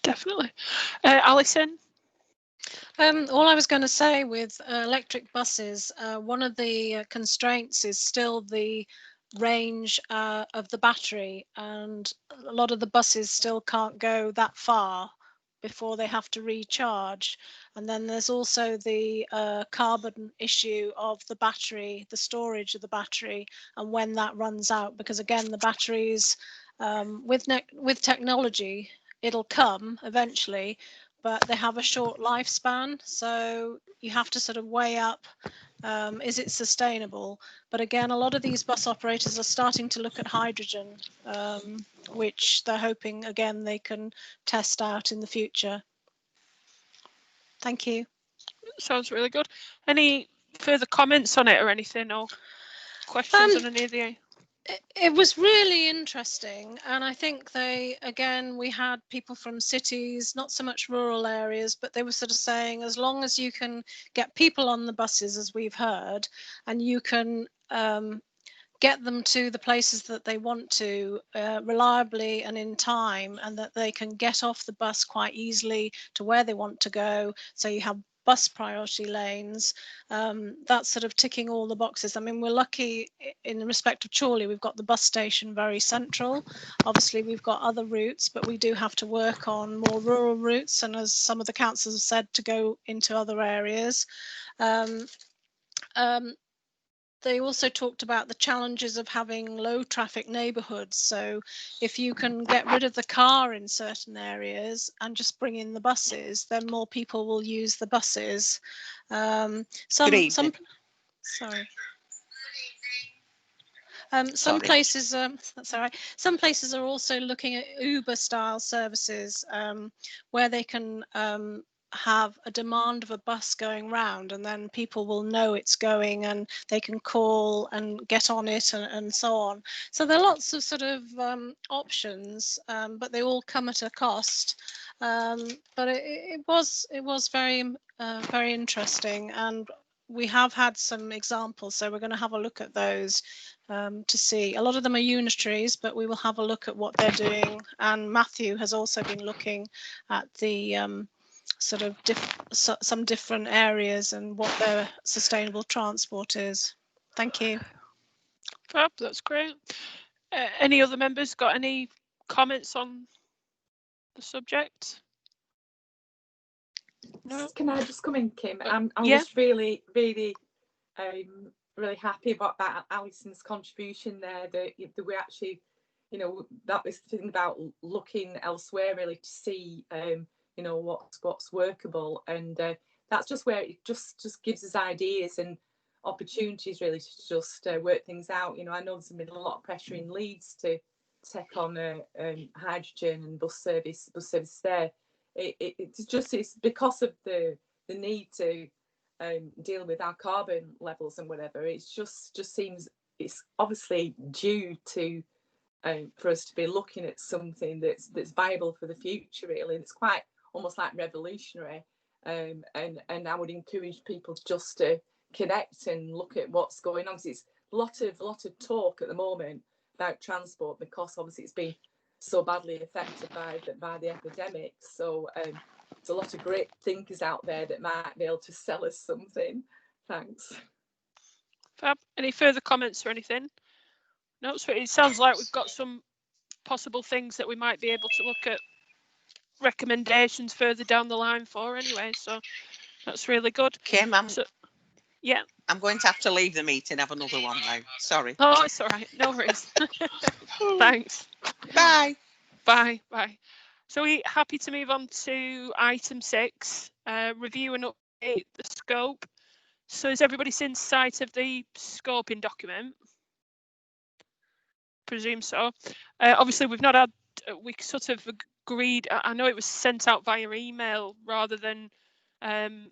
Definitely. Alison? All I was going to say with electric buses, one of the constraints is still the range of the battery, and a lot of the buses still can't go that far before they have to recharge. And then there's also the carbon issue of the battery, the storage of the battery, and when that runs out, because again, the batteries with technology, it'll come eventually, but they have a short lifespan. So you have to sort of weigh up, is it sustainable? But again, a lot of these bus operators are starting to look at hydrogen, which they're hoping, again, they can test out in the future. Thank you. Sounds really good. Any further comments on it or anything, or questions on any of the... It was really interesting, and I think we had people from cities, not so much rural areas, but they were sort of saying, as long as you can get people on the buses, as we've heard, and you can get them to the places that they want to reliably and in time, and that they can get off the bus quite easily to where they want to go, so you have bus priority lanes, that's sort of ticking all the boxes. I mean, we're lucky in respect of Chorley, we've got the bus station very central. Obviously, we've got other routes, but we do have to work on more rural routes, and as some of the councils have said, to go into other areas. They also talked about the challenges of having low traffic neighbourhoods. So if you can get rid of the car in certain areas and just bring in the buses, then more people will use the buses. Some places, that's all right. Some places are also looking at Uber style services where they can have a demand of a bus going round, and then people will know it's going and they can call and get on it and so on. So there are lots of sort of options, but they all come at a cost. But it was very very interesting, and we have had some examples, so we're going to have a look at those to see. A lot of them are unitaries, but we will have a look at what they're doing, and Matthew has also been looking at the sort of some different areas and what their sustainable transport is. Thank you. Fab, that's great. Any other members got any comments on the subject? No. Can I just come in, Kim? I'm just really happy about Alison's contribution there. That we actually, that was the thing about looking elsewhere, really, to see what's workable, and that's just where it just gives us ideas and opportunities, really, to just work things out. I know there's been a lot of pressure in Leeds to take on hydrogen and bus service there. It's because of the need to deal with our carbon levels and whatever. It just seems it's obviously due to for us to be looking at something that's viable for the future, really. And it's quite almost like revolutionary, and I would encourage people just to connect and look at what's going on. It's a lot of talk at the moment about transport, because obviously it's been so badly affected by the epidemic. So there's a lot of great thinkers out there that might be able to sell us something. Thanks. Fab. Any further comments or anything? No, so it sounds like we've got some possible things that we might be able to look at recommendations further down the line for anyway, so that's really good. Kim, I'm going to have to leave the meeting, have another one now. Sorry. Oh, it's all right, no worries. Thanks. Bye. Bye. So we're happy to move on to item 6, review and update the scope. So has everybody seen sight of the scoping document? Presume so. Obviously we've not had, we sort of agreed, I know it was sent out via email rather than an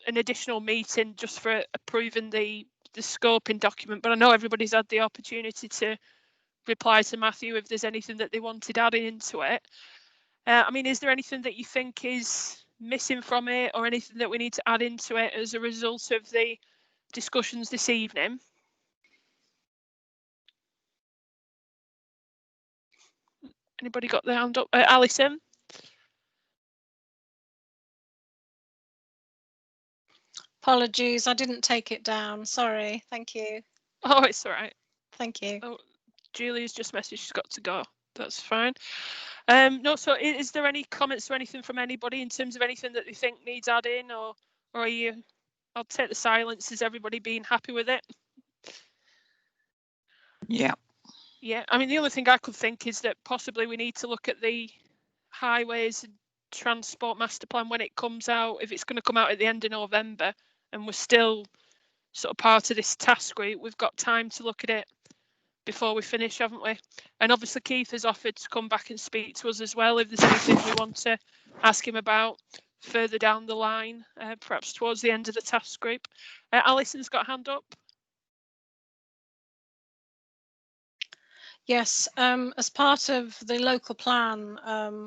additional meeting just for approving the scoping document, but I know everybody's had the opportunity to reply to Matthew if there's anything that they wanted added into it. I mean, is there anything that you think is missing from it, or anything that we need to add into it as a result of the discussions this evening? Anybody got their hand up? Alison? Apologies, I didn't take it down. Sorry. Thank you. Oh, it's all right. Thank you. Oh, Julia's just messaged she's got to go. That's fine. No, so is there any comments or anything from anybody in terms of anything that they think needs adding, or are you? I'll take the silence. Is everybody being happy with it? Yeah. Yeah, I mean, the only thing I could think is that possibly we need to look at the highways and transport master plan when it comes out, if it's going to come out at the end of November and we're still sort of part of this task group, we've got time to look at it before we finish, haven't we? And obviously Keith has offered to come back and speak to us as well if there's anything we want to ask him about further down the line, perhaps towards the end of the task group. Alison's got a hand up. Yes, as part of the local plan,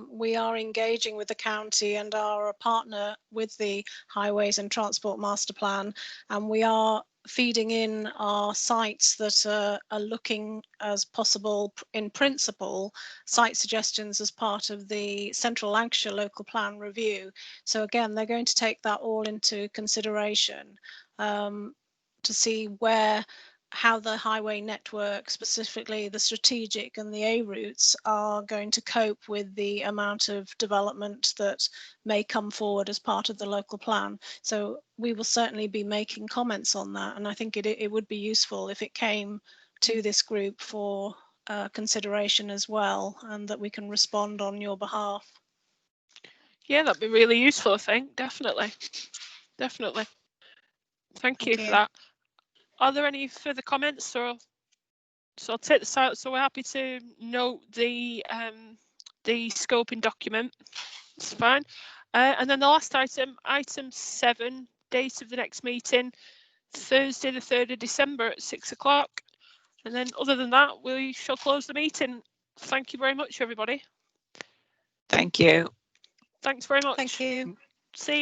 we are engaging with the county and are a partner with the Highways and Transport Master Plan, and we are feeding in our sites that are looking as possible, in principle, site suggestions as part of the Central Lancashire local plan review. So again, they're going to take that all into consideration to see how the highway network, specifically the strategic and the A routes, are going to cope with the amount of development that may come forward as part of the local plan. So we will certainly be making comments on that, and I think it would be useful if it came to this group for consideration as well, and that we can respond on your behalf. Yeah, that'd be really useful, I think. Definitely. Thank you for that. Are there any further comments, or so I'll take the silence. So we're happy to note the scoping document. It's fine. And then the last item, item 7, date of the next meeting, Thursday the 3rd of December at 6 o'clock. And then other than that, we shall close the meeting. Thank you very much, everybody. Thank you. Thanks very much. Thank you. See you.